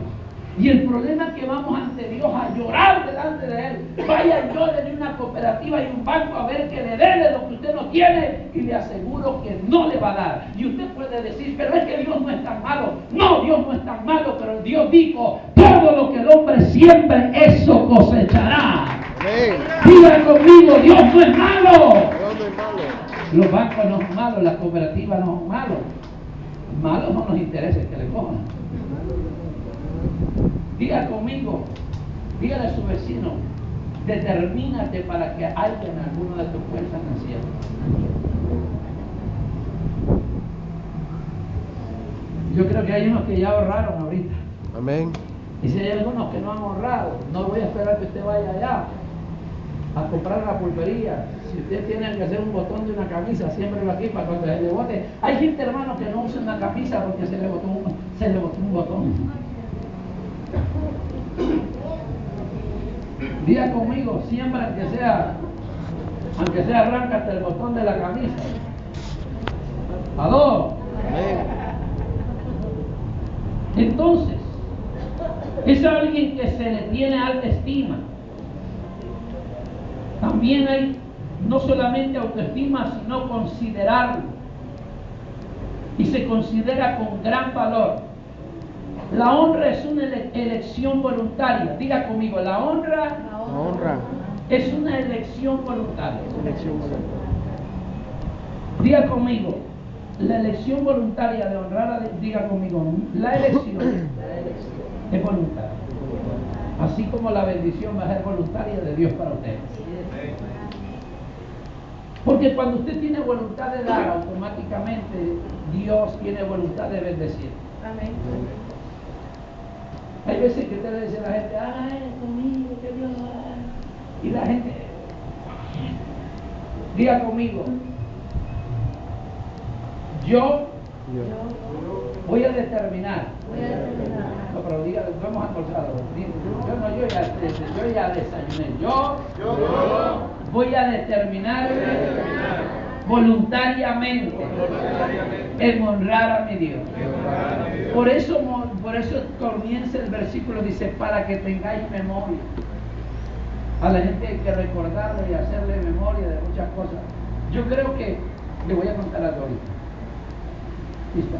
Y el problema es que vamos ante Dios a llorar delante de Él. Vaya y llore en una cooperativa y un banco a ver que le dé lo que usted no tiene, y le aseguro que no le va a dar. Y usted puede decir: pero es que Dios no es tan malo. No, Dios no es tan malo, pero Dios dijo: todo lo que el hombre siembre, eso cosechará.
Amén.
Diga conmigo, Dios no es malo.
Dios no es malo.
Los bancos no son malos, las cooperativas no son malos. Malos son los intereses que le cojan. Diga conmigo, dígale a su vecino, determínate para que haya en alguno de tus fuerzas en el cielo. Yo creo que hay unos que ya ahorraron ahorita.
Amén.
Y si hay algunos que no han ahorrado, no voy a esperar que usted vaya allá a comprar la pulpería. Si usted tiene que hacer un botón de una camisa, siémbrelo aquí para cuando se le bote. Hay gente, hermano, que no usa una camisa porque se le botó un botón. Diga conmigo, siembra aunque sea arráncate el botón de la camisa. ¿Aló?
Amén.
Entonces, es alguien que se le tiene alta estima. También hay no solamente autoestima, sino considerarlo. Y se considera con gran valor. La honra es una elección voluntaria. Diga conmigo, la honra es una elección voluntaria. Diga conmigo, la elección voluntaria de honrar a Dios. Diga conmigo, la elección es voluntaria. Así como la bendición va a ser voluntaria de Dios para usted. Porque cuando usted tiene voluntad de dar, automáticamente Dios tiene voluntad de bendecir.
Amén.
Hay veces que usted le dice a la gente, conmigo, que Dios haga. Y la gente, diga conmigo, yo voy a determinar. No, pero diga, lo hemos almorzado. Yo ya desayuné. Yo voy a determinar voluntariamente en honrar a mi Dios. Por eso comienza el versículo, dice, para que tengáis memoria. A la gente hay que recordarle y hacerle memoria de muchas cosas. Yo creo que le voy a contar algo ahorita. ¿Listo?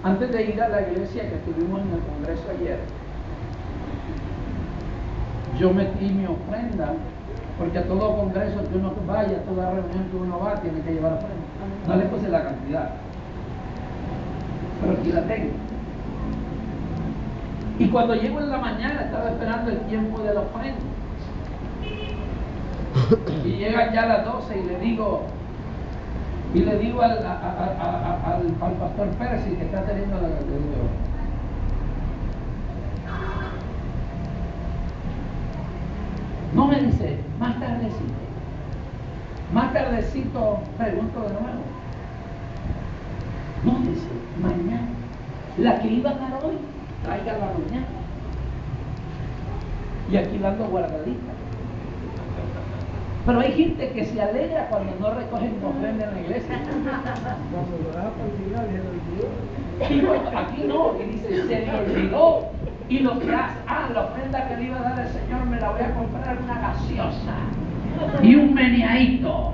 Antes de ir a la iglesia que estuvimos en el congreso ayer, yo metí mi ofrenda, porque a todo congreso que uno vaya, a toda reunión que uno va, tiene que llevar ofrenda. No le puse la cantidad, pero aquí la tengo. Y cuando llego en la mañana, estaba esperando el tiempo de la ofrenda. Y llegan ya las 12 y le digo al pastor Percy que está teniendo la digo, no me dice, más tardecito pregunto de nuevo. No dice, mañana, la que iba a dar hoy, traiga la mañana. Y aquí la ando guardadita. Pero hay gente que se alegra cuando no recogen ofrenda en la iglesia. Y bueno, aquí no, y dice, se me olvidó. Y lo que hace, la ofrenda que le iba a dar el Señor me la voy a comprar una gaseosa y un meneadito.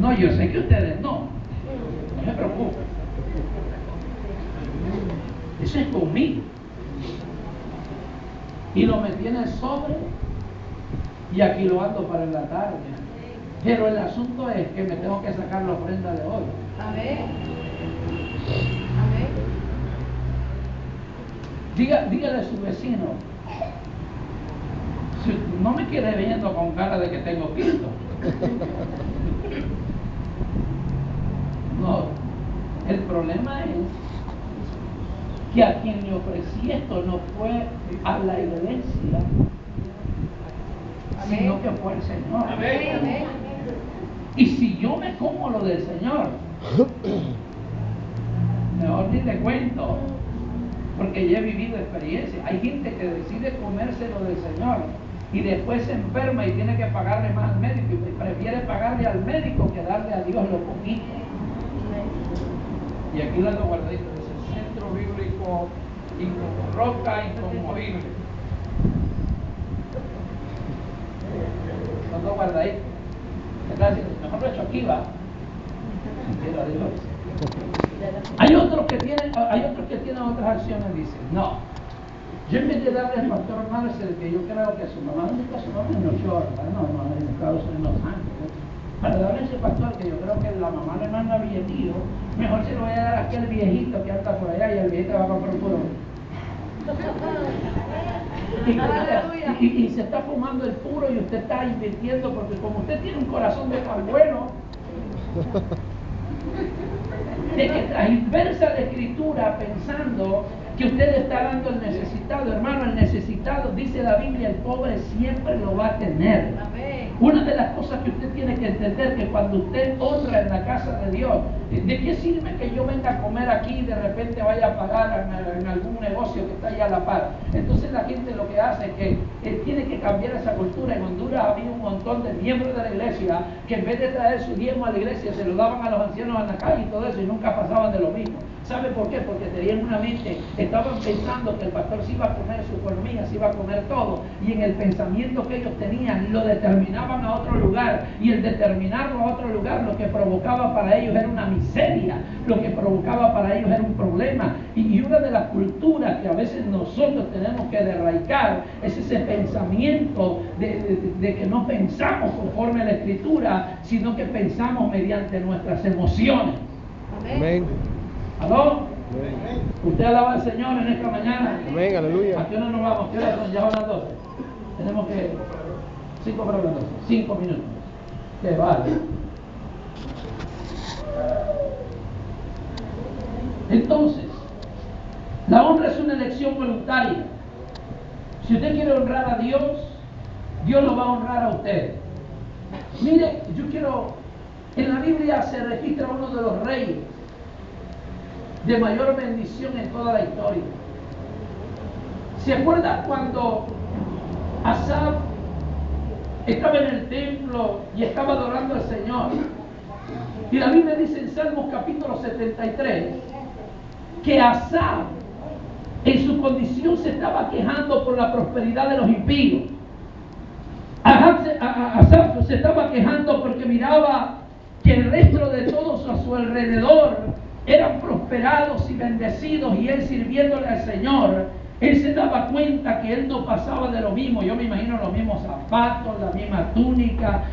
No, yo sé que ustedes no se preocupen. Eso es conmigo. Y lo metí en el sobre y aquí lo ando para en la tarde. Pero el asunto es que me tengo que sacar la ofrenda de hoy.
Amén.
Dígale a su vecino, si no me quede viendo con cara de que tengo Cristo. No, el problema es que a quien le ofrecí esto no fue a la iglesia, sino que fue el Señor.
Amén.
Y si yo me como lo del Señor, mejor ni te cuento, porque ya he vivido experiencia. Hay gente que decide comerse lo del Señor y después se enferma y tiene que pagarle más al médico y prefiere pagarle al médico que darle a Dios lo poquito. Y aquí lo ando guardadito, dice Centro Bíblico Roca Inconmovible. Lo ando guardadito. ¿Qué tal? Mejor lo he hecho aquí, va. Quiero a Dios. Hay otros que tienen otras acciones, dicen, no, yo en vez de darle al pastor Marcel, que yo creo que su mamá, ¿dónde está su mamá? En Nueva York, no, en Estados Unidos, en Los Ángeles. Para darle a ese pastor, que yo creo que la mamá le manda billetito, mejor se lo voy a dar a aquel viejito que anda por allá y el viejito va a comprar un puro. Y se está fumando el puro y usted está invirtiendo, porque como usted tiene un corazón de tan bueno, de que transversa la escritura pensando que usted está dando al necesitado. Hermano, el necesitado, dice la Biblia, el pobre siempre lo va a tener. Una de las cosas que usted tiene que entender, que cuando usted honra en la casa de Dios, ¿de qué sirve que yo venga a comer aquí y de repente vaya a pagar en algún negocio que está allá a la par? Entonces la gente lo que hace es que tiene que cambiar esa cultura. En Honduras había un montón de miembros de la iglesia que en vez de traer su diezmo a la iglesia se lo daban a los ancianos en la calle y todo eso, y nunca pasaban de lo mismo. ¿Sabe por qué? Porque tenían una mente, estaban pensando que el pastor se iba a comer su economía, se iba a comer todo, y en el pensamiento que ellos tenían lo determinaban a otro lugar, y el determinarlo a otro lugar lo que provocaba para ellos era una miseria, lo que provocaba para ellos era un problema. Y una de las culturas que a veces nosotros tenemos que derraigar es ese pensamiento de que no pensamos conforme a la escritura, sino que pensamos mediante nuestras emociones.
Amén.
¿Aló?
Amén.
¿Usted alaba al Señor en esta mañana?
Amén, aleluya.
¿A qué hora nos vamos? ¿Qué hora son? Ya son las 12. Tenemos que... 5 para las 12. 5 minutos. ¡Qué vale! Entonces, la honra es una elección voluntaria. Si usted quiere honrar a Dios, Dios lo va a honrar a usted. Mire, yo quiero... En la Biblia se registra uno de los reyes de mayor bendición en toda la historia. ¿Se acuerda cuando Asaf estaba en el templo y estaba adorando al Señor? Y la Biblia dice en Salmos capítulo 73 que Asaf en su condición se estaba quejando por la prosperidad de los impíos. Asaf se estaba quejando porque miraba que el resto de todos a su alrededor eran prosperados y bendecidos, y él sirviéndole al Señor, él se daba cuenta que él no pasaba de lo mismo. Yo me imagino los mismos zapatos, la misma túnica,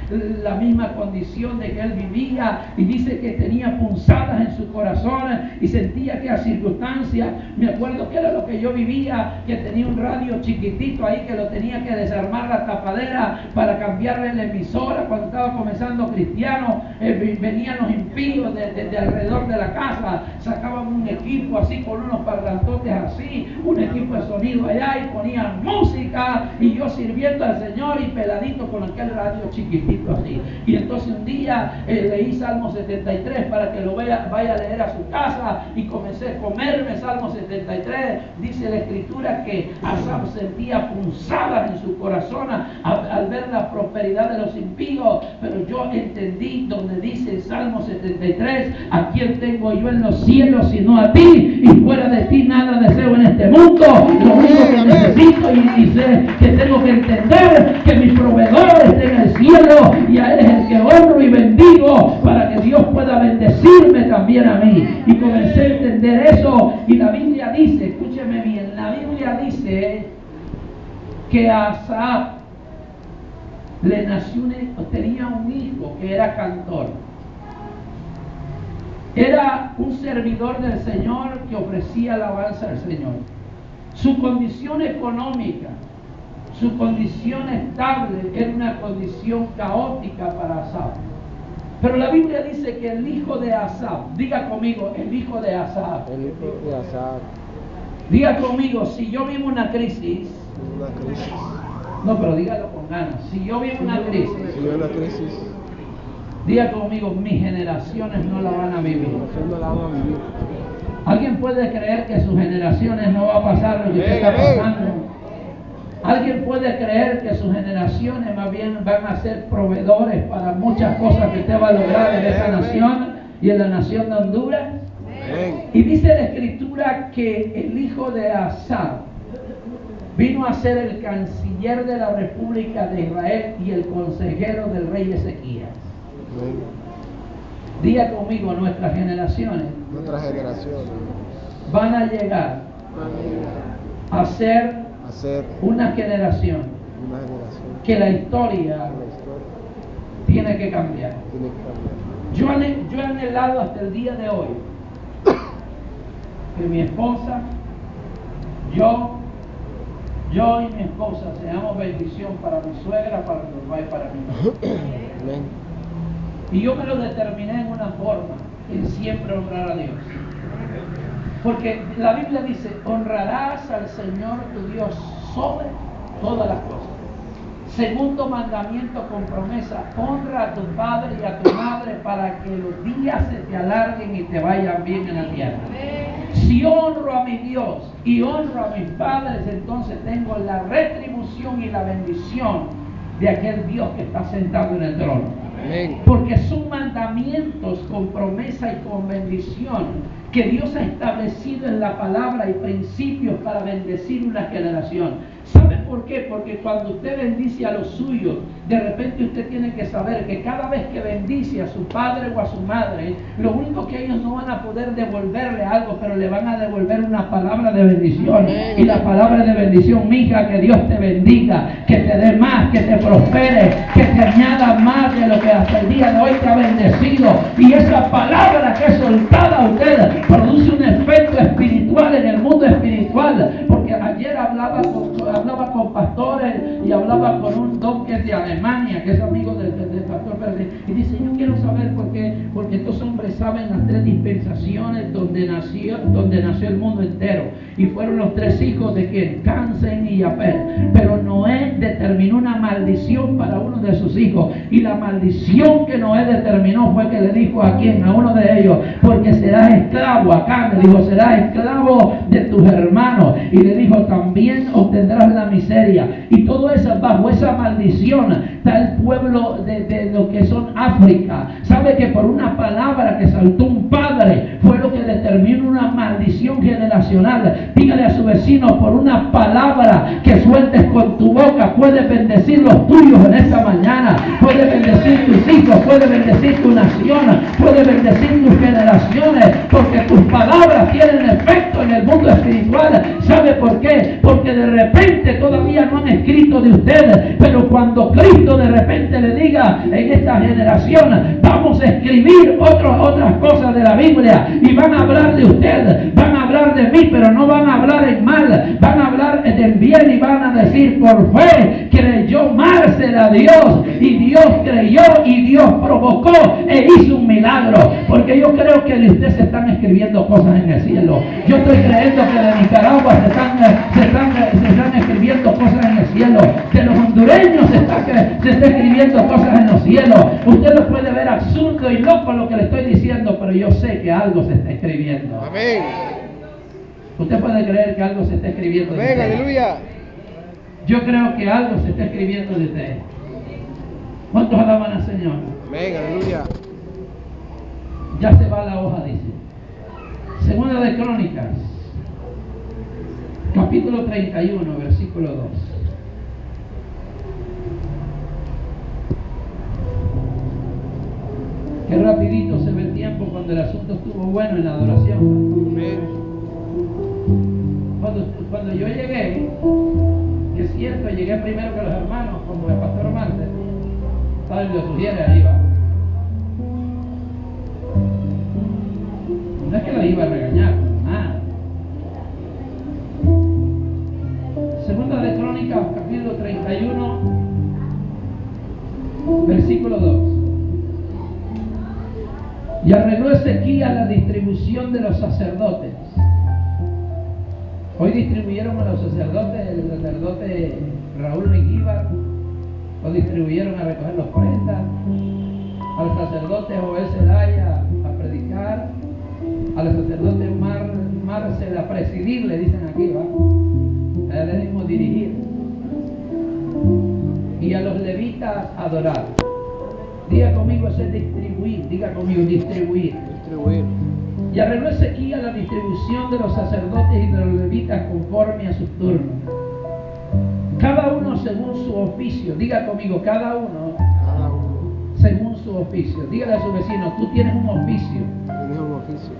la misma condición de que él vivía, y dice que tenía punzadas en su corazón y sentía aquella circunstancia. Me acuerdo que era lo que yo vivía, que tenía un radio chiquitito ahí que lo tenía que desarmar la tapadera para cambiarle la emisora. Cuando estaba comenzando cristiano, venían los impíos de alrededor de la casa, sacaban un equipo así con unos parlantotes así, un equipo de sonido allá, y ponían música, y yo sirviendo al Señor y peladito con aquel radio chiquitito así. Y entonces un día leí Salmo 73 para que lo vaya a leer a su casa, y comencé a comerme Salmo 73. Dice la escritura que Asaf sentía punzadas en su corazón al ver la prosperidad de los impíos, pero yo entendí donde dice el Salmo 73: ¿a quién tengo yo en los cielos sino a ti? Y fuera de ti nada deseo en este mundo. Lo único que necesito y sé que tengo que entender que mi proveedor está en el cielo, y a él es el que honro y bendigo para que Dios pueda bendecirme también a mí. Y comencé a entender eso, y la Biblia dice, escúcheme bien, la Biblia dice que a Asaf tenía un hijo que era cantor. Era un servidor del Señor que ofrecía alabanza al Señor. Su condición económica, su condición estable, era una condición caótica para Asaf. Pero la Biblia dice que el hijo de Asaf, diga conmigo, el hijo de Asaf.
El hijo de Asaf.
Diga conmigo, si yo vivo una crisis.
Una crisis.
No, pero dígalo con ganas. Si yo vivo una crisis.
Si yo una crisis.
Diga conmigo, mis generaciones no la van a vivir.
No la van a vivir.
¿Alguien puede creer que sus generaciones no va a pasar lo que usted está pasando? ¿Alguien puede creer que sus generaciones más bien van a ser proveedores para muchas cosas que usted va a lograr en esta nación y en la nación de Honduras? Y dice la escritura que el hijo de Asaf vino a ser el canciller de la República de Israel y el consejero del rey Ezequías. Diga conmigo, nuestras generaciones
Nuestra generación
van a llegar a ser
a ser
una generación
una generación
que la historia
que la historia
tiene que cambiar.
tiene que cambiar.
Yo he anhelado hasta el día de hoy que mi esposa, yo y mi esposa seamos bendición para mi suegra, para mi papá y para mi mamá.
Amén.
Y yo me lo determiné en una forma, en siempre honrar a Dios. Porque la Biblia dice, honrarás al Señor tu Dios sobre todas las cosas. Segundo mandamiento con promesa, honra a tu padre y a tu madre para que los días se te alarguen y te vayan bien en la tierra. Si honro a mi Dios y honro a mis padres, entonces tengo la retribución y la bendición de aquel Dios que está sentado en el trono.
Amén.
Porque son mandamientos con promesa y con bendición que Dios ha establecido en la palabra y principios para bendecir una generación. ¿Sabe por qué? Porque cuando usted bendice a los suyos, de repente usted tiene que saber que cada vez que bendice a su padre o a su madre, lo único que ellos no van a poder devolverle algo, pero le van a devolver una palabra de bendición. Y la palabra de bendición, mija, que Dios te bendiga, que te dé más, que te prospere, que te añada más de lo que hasta el día de hoy te ha bendecido. Y esa palabra que es soltada a usted produce un efecto espiritual en el mundo espiritual. Porque ayer hablaba con pastores y hablaba con un don que es de Alemania, que es amigo del pastor Pérez, y dice, yo quiero saber por qué, porque estos hombres saben las tres dispensaciones donde nació el mundo entero, y fueron los tres hijos de quien, Cansén y Yafet. Pero Noé determinó una maldición para uno de sus hijos, y la maldición que Noé determinó fue que le dijo a quien, a uno de ellos, porque serás esclavo, acá le dijo, serás esclavo de tus hermanos, y le dijo, también obtendrás la miseria. Y todo eso, bajo esa maldición está el pueblo de lo que son África. Sabe que por una palabra que saltó un padre fue lo que determinó una maldición generacional. Dígale a su vecino, por una palabra que sueltes con tu boca puedes bendecir los tuyos en esta mañana, puedes bendecir tus hijos, puedes bendecir tu nación, puedes bendecir tus generaciones, porque tus palabras tienen efecto en el mundo espiritual. ¿Sabe por qué? Porque de repente todavía no han escrito de ustedes, pero cuando Cristo de repente le diga en esta generación, vamos a escribir otras cosas de la Biblia, y van a hablar de usted, van a hablar de mí, pero no van a hablar en mal, van a hablar del bien, y van a decir, por fe creyó Marcela a Dios, y Dios creyó, y Dios provocó e hizo un milagro. Porque yo creo que de usted se están escribiendo cosas en el cielo. Yo estoy creyendo que de Nicaragua se están escribiendo cosas en el cielo. De los hondureños se está escribiendo cosas en los cielos. Usted lo puede ver absurdo y loco lo que le estoy diciendo, pero yo sé que algo se está escribiendo.
Amén.
Usted puede creer que algo se está escribiendo de
Amén,
usted.
aleluya.
Yo creo que algo se está escribiendo de usted. ¿Cuántos alaban al Señor?
Amén, aleluya.
Ya se va la hoja, dice. Segunda de Crónicas, capítulo 31, versículo 2. Qué rapidito se ve el tiempo cuando el asunto estuvo bueno en la adoración.
Amén.
Cuando yo llegué, que es cierto, llegué primero que los hermanos, como el pastor Marte, tal lo sugiere, ahí va. No es que lo iba a regañar, nada. Segunda de Crónicas, capítulo 31, versículo 2. Y arregló Ezequías la distribución de los sacerdotes. Hoy distribuyeron a los sacerdotes, el sacerdote Raúl Mengíbar, lo distribuyeron a recoger los ofrendas, al sacerdote Joel Zelaya a predicar, al sacerdote Marcel a presidir, le dicen aquí, ¿va? A él mismo dirigir, y a los levitas a adorar. Diga conmigo, ese es distribuir. Diga conmigo, distribuir.
Distribuir.
Y arregló Ezequías la distribución de los sacerdotes y de los levitas conforme a sus turnos, cada uno según su oficio. Diga conmigo, cada uno
Cada uno
según su oficio. Dígale a su vecino, tú tienes un oficio.
Tienes un oficio.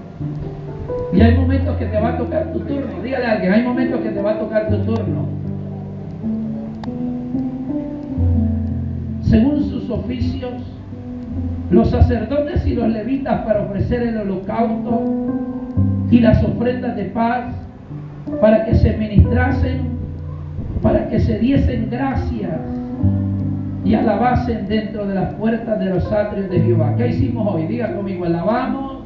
Y hay momentos que te va a tocar tu turno. Dígale a alguien, hay momentos que te va a tocar tu turno. Según sus oficios, los sacerdotes y los levitas para ofrecer el holocausto y las ofrendas de paz, para que se ministrasen, para que se diesen gracias y alabasen dentro de las puertas de los atrios de Jehová. ¿Qué hicimos hoy? Diga conmigo, alabamos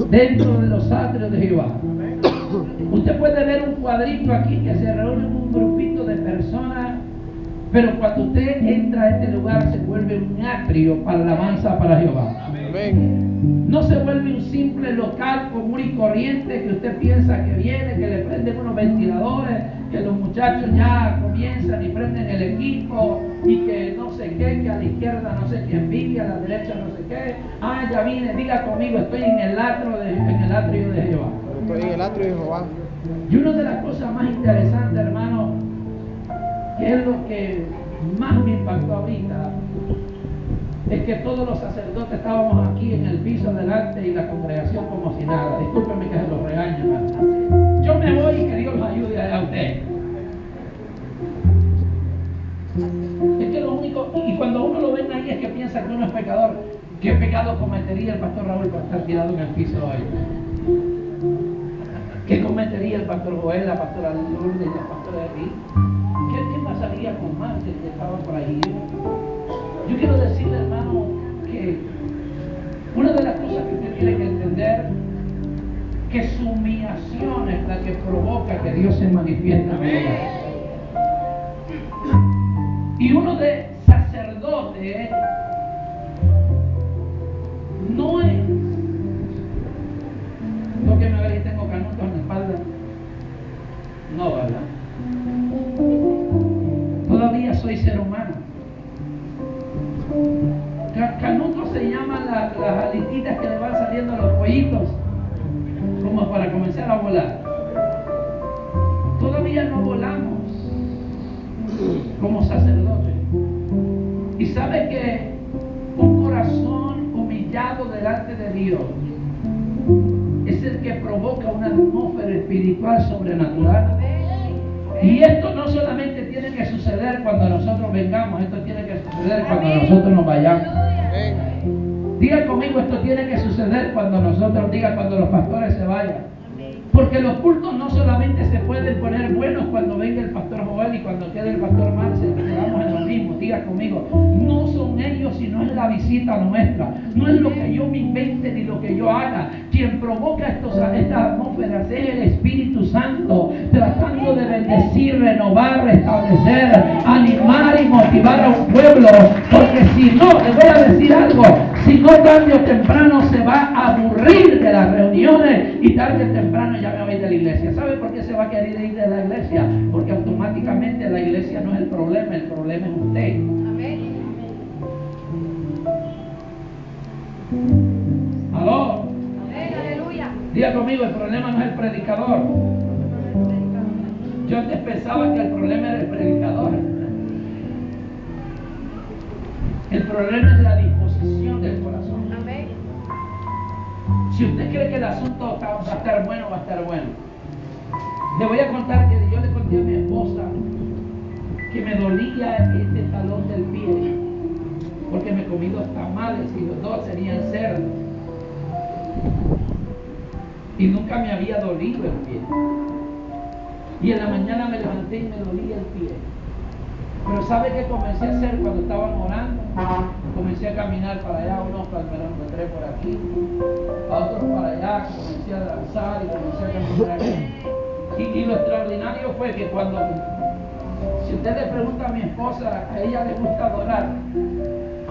dentro de los atrios de Jehová. Usted puede ver un cuadrito aquí que se reúne un grupito de personas, pero cuando usted entra a este lugar se vuelve un atrio para alabanza para Jehová.
Amén.
No se vuelve un simple local común y corriente que usted piensa que viene, que le prenden unos ventiladores, que los muchachos ya comienzan y prenden el equipo y que no sé qué, que a la izquierda no sé quién vive, a la derecha no sé qué. Ah, ya vine, diga conmigo, estoy en el atrio de Jehová.
Estoy en el atrio de Jehová.
Y una de las cosas más interesantes, hermano, que es lo que más me impactó ahorita, es que todos los sacerdotes estábamos aquí en el piso delante y la congregación como si nada. Discúlpenme que se los regaño, hermano. Yo me voy y que Dios los ayude a usted. Es que lo único, y cuando uno lo ven ahí es que piensa que uno es pecador. ¿Qué pecado cometería el pastor Raúl por estar tirado en el piso hoy? ¿Qué cometería el pastor Joel, la pastora Lourdes y la pastora Henry? ¿Qué pasaría con Marcel que estaba por ahí? Yo quiero decirle, hermano, que una de las cosas que usted tiene que entender, que su humillación es la que provoca que Dios se manifiesta en el hogar. Y uno de sacerdote no es lo que me ve y tengo canutos en la espalda. No, ¿verdad? Todavía soy ser humano. Canutos se llaman las alititas que le van saliendo a los pollitos, como para comenzar a volar. Todavía no volamos como sacerdotes. Y sabe que un corazón humillado delante de Dios es el que provoca una atmósfera espiritual sobrenatural. Y esto no solamente tiene que suceder cuando nosotros vengamos, esto tiene que suceder cuando nosotros nos vayamos. Diga conmigo, esto tiene que suceder cuando nosotros, cuando los pastores se vayan. Porque los cultos no solamente se pueden poner buenos cuando venga el pastor Joel y cuando quede el pastor Marcel, que quedamos en lo mismo. Diga conmigo, no son ellos, sino es la visita nuestra. No es lo que yo me invente ni lo que yo haga. Quien provoca estas atmósferas es el Espíritu Santo, tratando de bendecir, renovar, restablecer, animar y motivar a un pueblo. Porque si no, les voy a decir algo, si no tarde o temprano se va a aburrir de las reuniones y tarde o temprano ya me voy de la iglesia. ¿Sabe por qué se va a querer ir de la iglesia? Porque automáticamente la iglesia no es el problema es usted.
Amén.
¿Aló?
Amén, aleluya.
Diga conmigo, el problema no es el predicador. Yo antes pensaba que el problema era el predicador. El problema es la disposición del corazón.
Amén.
Si usted cree que el asunto va a estar bueno, va a estar bueno. Le voy a contar que yo le conté a mi esposa que me dolía este talón del pie porque me comí 2 tamales y los 2 serían cerdo. Y nunca me había dolido el pie. Y en la mañana me levanté y me dolía el pie. Pero ¿sabe qué comencé a hacer cuando estaban orando? Comencé a caminar para allá, unos palmeros encontré por aquí, a otros para allá, comencé a danzar y comencé a caminar aquí. Y lo extraordinario fue que cuando, si usted le pregunta a mi esposa, a ella le gusta adorar.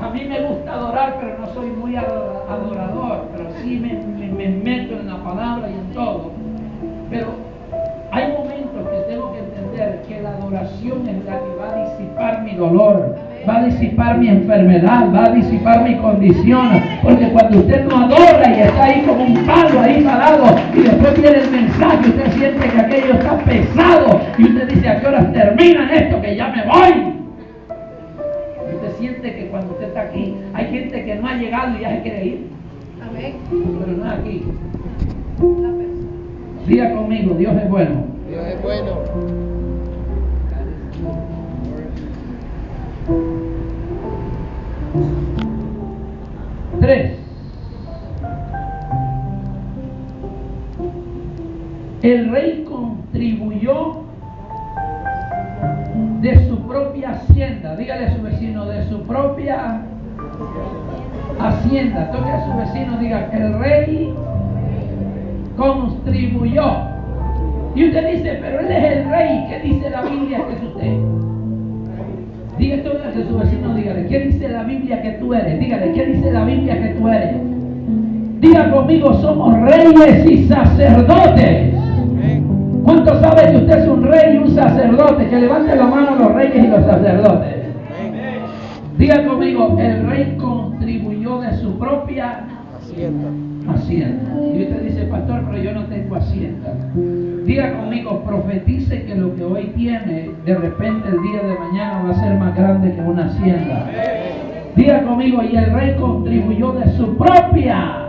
A mí me gusta adorar, pero no soy muy adorador, pero sí me meto en la palabra y en todo. Pero hay momentos que tengo que entender que la adoración es la que va a disipar mi dolor, va a disipar mi enfermedad, va a disipar mi condición. Porque cuando usted no adora y está ahí como un palo ahí parado y después viene el mensaje, usted siente que aquello está pesado y usted dice, ¿a qué horas termina esto? Que ya me voy. Y usted siente que cuando usted está aquí hay gente que no ha llegado y ya se quiere ir.
Amén.
Pero no es aquí.
La persona.
Diga conmigo, Dios es bueno.
Dios es bueno.
3. El rey contribuyó de su propia hacienda. Dígale a su vecino, de su propia hacienda. Toque a su vecino, diga, el rey contribuyó. Y usted dice, pero él es el rey. ¿Qué dice la Biblia que es usted? Diga esto a su vecino, dígale, ¿qué dice la Biblia que tú eres? Dígale, ¿qué dice la Biblia que tú eres? Diga conmigo, somos reyes y sacerdotes. ¿Cuántos saben que usted es un rey y un sacerdote? Que levante la mano los reyes y los sacerdotes. Diga conmigo, el rey contribuyó de su propia hacienda. Y usted dice, pastor, pero yo no tengo hacienda. Diga conmigo, profetice que lo que hoy tiene, de repente el día de mañana va a ser más grande que una hacienda. Diga conmigo, y el rey contribuyó de su propia.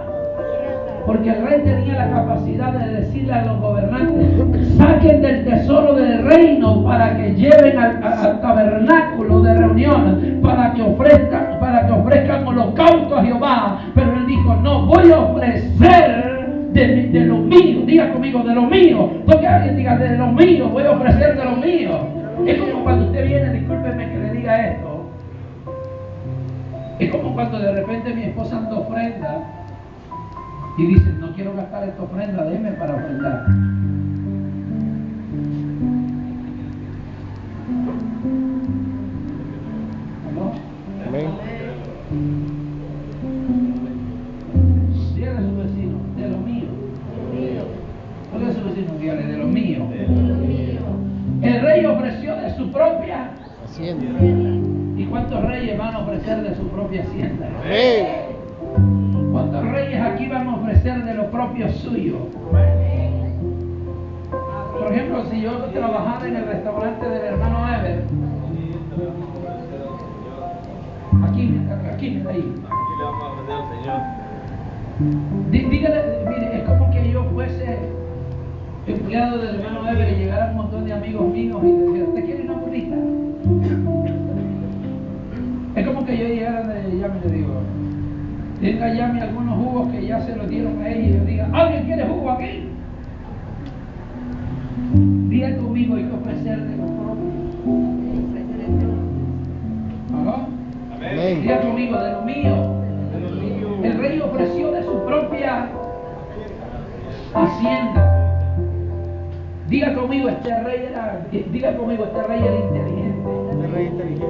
Porque el rey tenía la capacidad de decirle a los gobernantes, saquen del tesoro del reino para que lleven al tabernáculo de reunión, para que ofrezcan holocausto a Jehová. Pero él dijo, no, voy a ofrecer de lo mío. Diga conmigo, de lo mío. Porque alguien diga, de lo mío, voy a ofrecer de lo mío. Es como cuando usted viene, discúlpeme que le diga esto, es como cuando de repente mi esposa anda ofrenda y dice, no quiero gastar esta ofrenda, déme para ofrendar. ¿No?
Amén.
Dígale a su vecino, de lo mío. Dígale a su vecino, dígale, de lo mío. El rey ofreció de su propia
Hacienda.
¿Y cuántos reyes van a ofrecer de su propia hacienda?
Amén.
¿Cuántos reyes aquí van a ofrecer de lo propio suyo? Por ejemplo, si yo trabajara en el restaurante del hermano Ever, aquí, mira ahí.
Aquí le vamos a ofrecer al Señor.
Dígale, mire, es como que yo fuese empleado del hermano Ever y llegara un montón de amigos míos y le dijera, ¿usted quiere una burrita? Es como que yo llegara de llame y le digo, tenga llame algunos jugos que ya se los dieron a ellos y yo diga, ¿alguien quiere jugo aquí? Diga conmigo, hay que ofrecer de lo propio. ¿Aló?
Amén.
Diga conmigo, de lo mío. El rey ofreció de su propia hacienda. Diga conmigo, este rey era inteligente.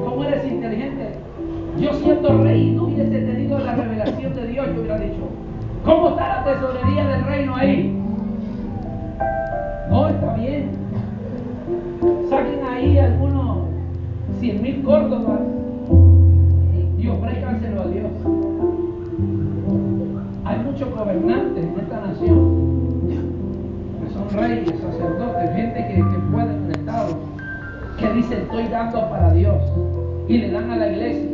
¿Cómo eres inteligente? Yo siendo rey no hubiese tenido la revelación de Dios, yo hubiera dicho, ¿cómo está la tesorería del reino ahí? No, está bien. Saquen ahí algunos 100,000 córdobas y ofrézcanselo a Dios. Hay muchos gobernantes en esta nación que son reyes, sacerdotes, gente que puede en el Estado, que dicen estoy dando para Dios y le dan a la iglesia.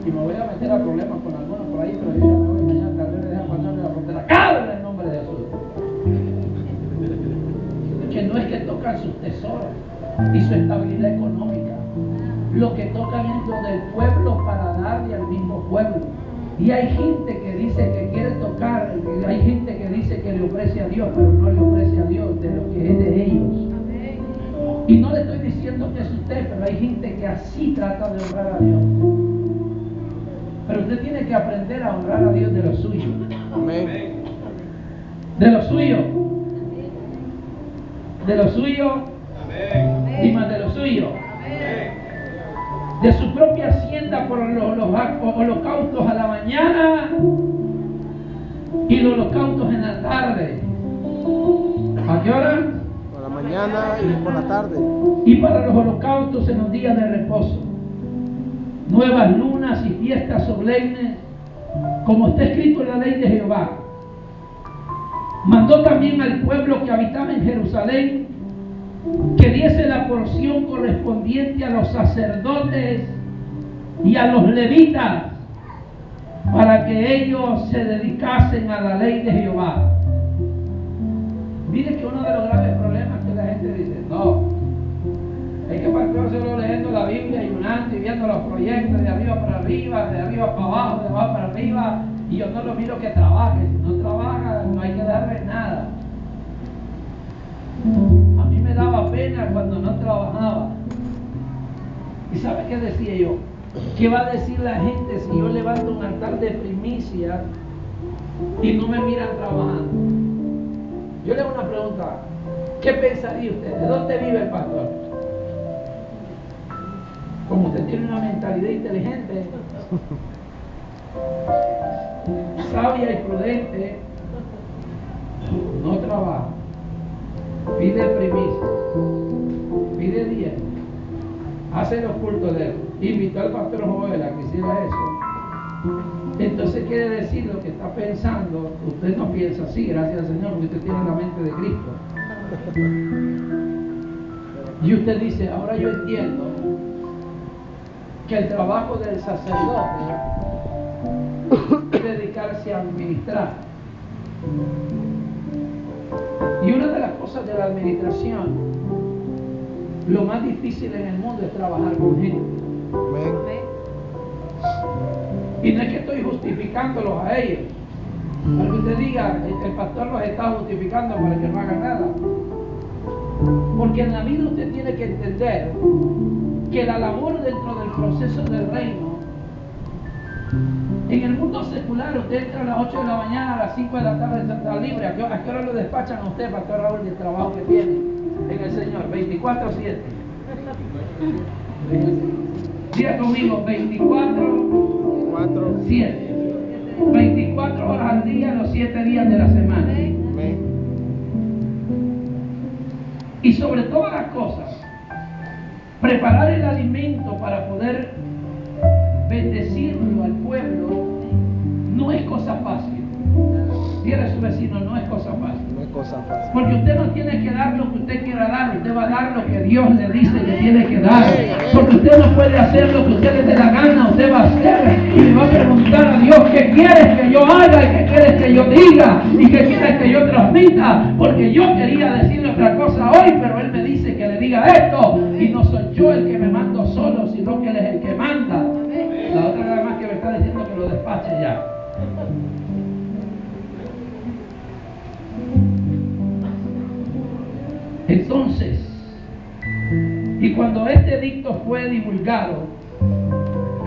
Y me voy a meter a problemas con algunos por ahí, pero yo ya me voy mañana tal vez le dejan pasar de la frontera. ¡Cabra en el nombre de Jesús! Que no es que tocan sus tesoros y su estabilidad económica. Lo que tocan es lo del pueblo para darle al mismo pueblo. Y hay gente que dice que quiere tocar, hay gente que dice que le ofrece a Dios, pero no le ofrece a Dios de lo que es de ellos. Y no le estoy diciendo que es usted, pero hay gente que así trata de honrar a Dios. Pero usted tiene que aprender a honrar a Dios de lo suyo.
Amén.
De lo suyo. De lo suyo. Y más de lo suyo. De su propia hacienda por los holocaustos a la mañana y los holocaustos en la tarde. ¿A qué hora?
Por la mañana y por la tarde.
Y para los holocaustos en los días de reposo. Nuevas lunas y fiestas solemnes, como está escrito en la ley de Jehová. Mandó también al pueblo que habitaba en Jerusalén que diese la porción correspondiente a los sacerdotes y a los levitas para que ellos se dedicasen a la ley de Jehová. Mire que uno de los graves problemas que la gente dice, no, hay que pastor solo leyendo la Biblia, ayunando y viendo los proyectos de arriba para arriba, de arriba para abajo, de abajo para arriba, y yo no lo miro que trabaje. Si no trabaja, no hay que darle nada. A mí me daba pena cuando no trabajaba. ¿Y sabe qué decía yo? ¿Qué va a decir la gente si yo levanto un altar de primicia y no me miran trabajando? Yo le hago una pregunta. ¿Qué pensaría usted? ¿De dónde vive el pastor? Como usted tiene una mentalidad inteligente, sabia y prudente, no trabaja, pide primicia, pide diezmo, hace los cultos de él, invitó al pastor Joel a que hiciera eso. Entonces quiere decir lo que está pensando, usted no piensa así, gracias al Señor, porque usted tiene la mente de Cristo. Y usted dice, ahora yo entiendo que el trabajo del sacerdote es dedicarse a administrar. Y una de las cosas de la administración, lo más difícil en el mundo es trabajar con gente.
Amén.
Y no es que estoy justificándolos a ellos, para que usted diga, el pastor los está justificando para que no hagan nada. Porque en la vida usted tiene que entender que la labor dentro del proceso del reino, en el mundo secular usted entra a las 8 de la mañana, a las 5 de la tarde está libre. ¿A qué hora lo despachan a usted, pastor Raúl, del trabajo que tiene en el Señor? 24/7. Diga conmigo, 24/7. 24 horas al día, los 7 días de la semana.
Amén.
Y sobre todas las cosas, preparar el alimento para poder bendecirlo al pueblo no es cosa fácil. Dígale a su vecino, no es cosa fácil.
No es cosa fácil.
Porque usted no tiene que dar lo que usted quiera dar, usted va a dar lo que Dios le dice que tiene que dar. Porque usted no puede hacer lo que usted le dé la gana, usted va a hacer y le va a preguntar a Dios qué quieres que yo haga y qué quieres que yo diga y qué quieres que yo transmita. Porque yo quería decirle otra cosa hoy, pero Él me dice que le diga esto y no soy yo el que me mando solo, sino que Él es el que manda. La otra nada más que me está diciendo que lo despache ya. Entonces, y cuando este edicto fue divulgado,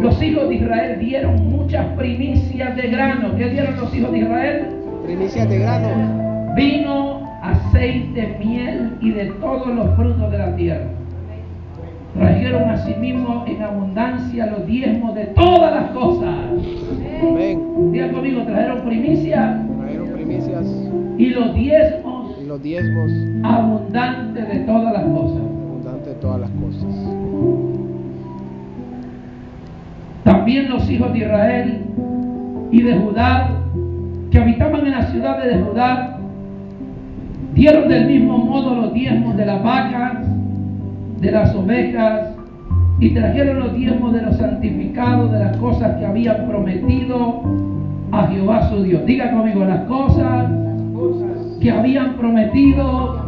los hijos de Israel dieron muchas primicias de grano. ¿Qué dieron los hijos de Israel?
Primicias de grano.
Vino, aceite, miel y de todos los frutos de la tierra. Trajeron asimismo en abundancia los diezmos de todas las cosas.
Amén.
Diga conmigo, trajeron primicias
Trajeron primicias
y los diezmos
y los diezmos
abundantes de todas las cosas.
abundantes de todas las cosas.
También los hijos de Israel y de Judá, que habitaban en las ciudades de Judá, dieron del mismo modo los diezmos de las vacas, de las ovejas, y trajeron los diezmos de los santificados, de las cosas que habían prometido a Jehová su Dios. Diga conmigo, las cosas que habían prometido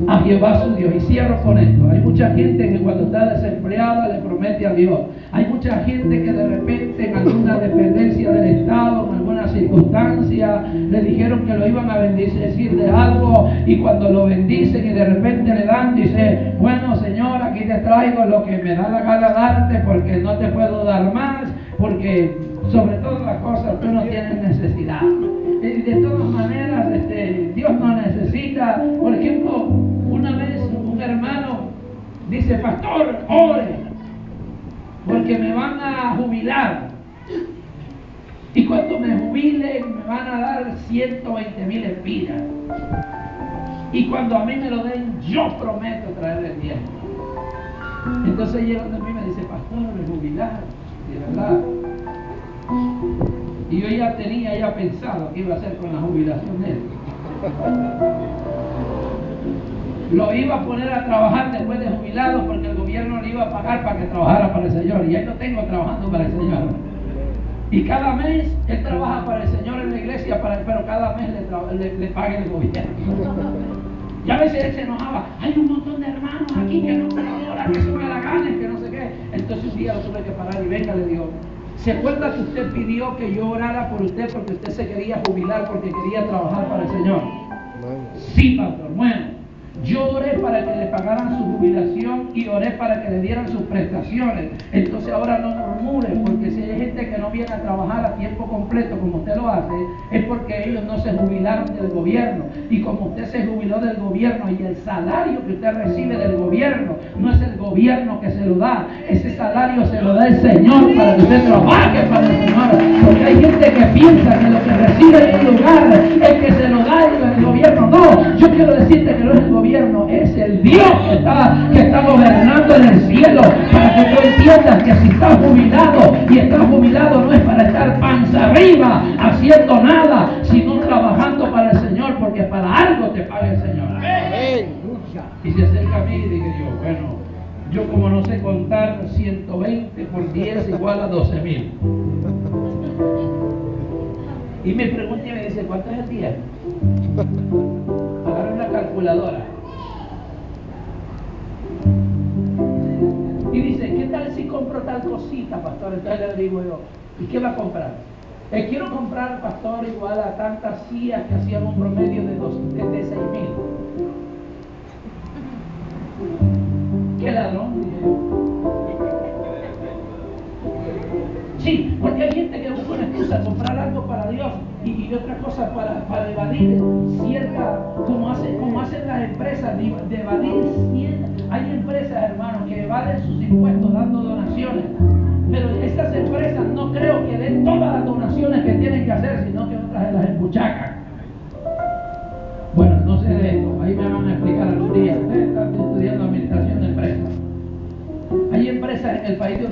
a Jehová su Dios. Y cierro con esto. Hay mucha gente que cuando está desempleada le promete a Dios. Hay mucha gente que de repente en alguna dependencia del Estado, en alguna circunstancia, le dijeron que lo iban a bendecir de algo, y cuando lo bendicen y de repente le dan, dice, bueno Señor, aquí te traigo lo que me da la gana darte, porque no te puedo dar más, porque sobre todas las cosas tú no tienes necesidad. De todas maneras, Dios no necesita. Por ejemplo, una vez un hermano dice, pastor, ore, porque me van a jubilar. Y cuando me jubilen me van a dar 120,000 espiras. Y cuando a mí me lo den, yo prometo traer el diezmo. Entonces llega donde a mí y me dice, pastor, me jubilar. De verdad. Y yo ya tenía pensado qué iba a hacer con la jubilación de él. lo iba a poner a trabajar después de jubilado porque el gobierno le iba a pagar para que trabajara para el Señor. Y ahí lo tengo trabajando para el Señor. Y cada mes él trabaja para el Señor en la iglesia, pero cada mes le paga el gobierno. Y a veces él se enojaba. Hay un montón de hermanos aquí que no colaboran, que son halaganes, que no sé qué. Entonces un día lo tuve que parar y venga, le digo, ¿se acuerda que usted pidió que yo orara por usted porque usted se quería jubilar, porque quería trabajar para el Señor? Sí, pastor. Bueno, yo oré para que le pagaran su jubilación y oré para que le dieran sus prestaciones. Entonces ahora no murmure, porque si hay gente que no viene a trabajar a tiempo completo como usted lo hace, es porque ellos no se jubilaron del gobierno. Y como usted se jubiló del gobierno y el salario que usted recibe del gobierno, no es el gobierno que se lo da, ese salario se lo da el Señor para que usted trabaje para el Señor. Porque hay gente que piensa que lo que recibe en un lugar es que se lo da el gobierno. No, yo quiero decirte que no es el gobierno, es el Dios que está gobernando en el cielo, para que tú entiendas que si estás jubilado, y estás jubilado no es para estar panza arriba haciendo nada, sino trabajando para el Señor, porque para algo te paga el Señor. Amén. Y se acerca a mí y dije yo, bueno, yo como no sé contar, 120 por 10 igual a 12,000. Y me pregunta y me dice, ¿cuánto es el día? Agarra una calculadora. Y dice, ¿qué tal si compro tal cosita, pastor? Entonces le digo yo, ¿y qué va a comprar? Quiero comprar, pastor, igual a tantas sillas que hacían un promedio de 6,000. ¿Qué ladrón? Dije yo. Sí, porque hay gente que busca una excusa, comprar algo para Dios y otra cosa para evadir cierta, como hacen las empresas, de evadir cierta. Hay empresas, hermanos, que evaden sus impuestos dando donaciones, pero estas empresas no creo que den todas las donaciones que tienen que hacer, sino que otras se las empuchacan. Bueno, no sé de esto, ahí me van a explicar algún día. Ustedes están estudiando administración de empresas. Hay empresas en el país de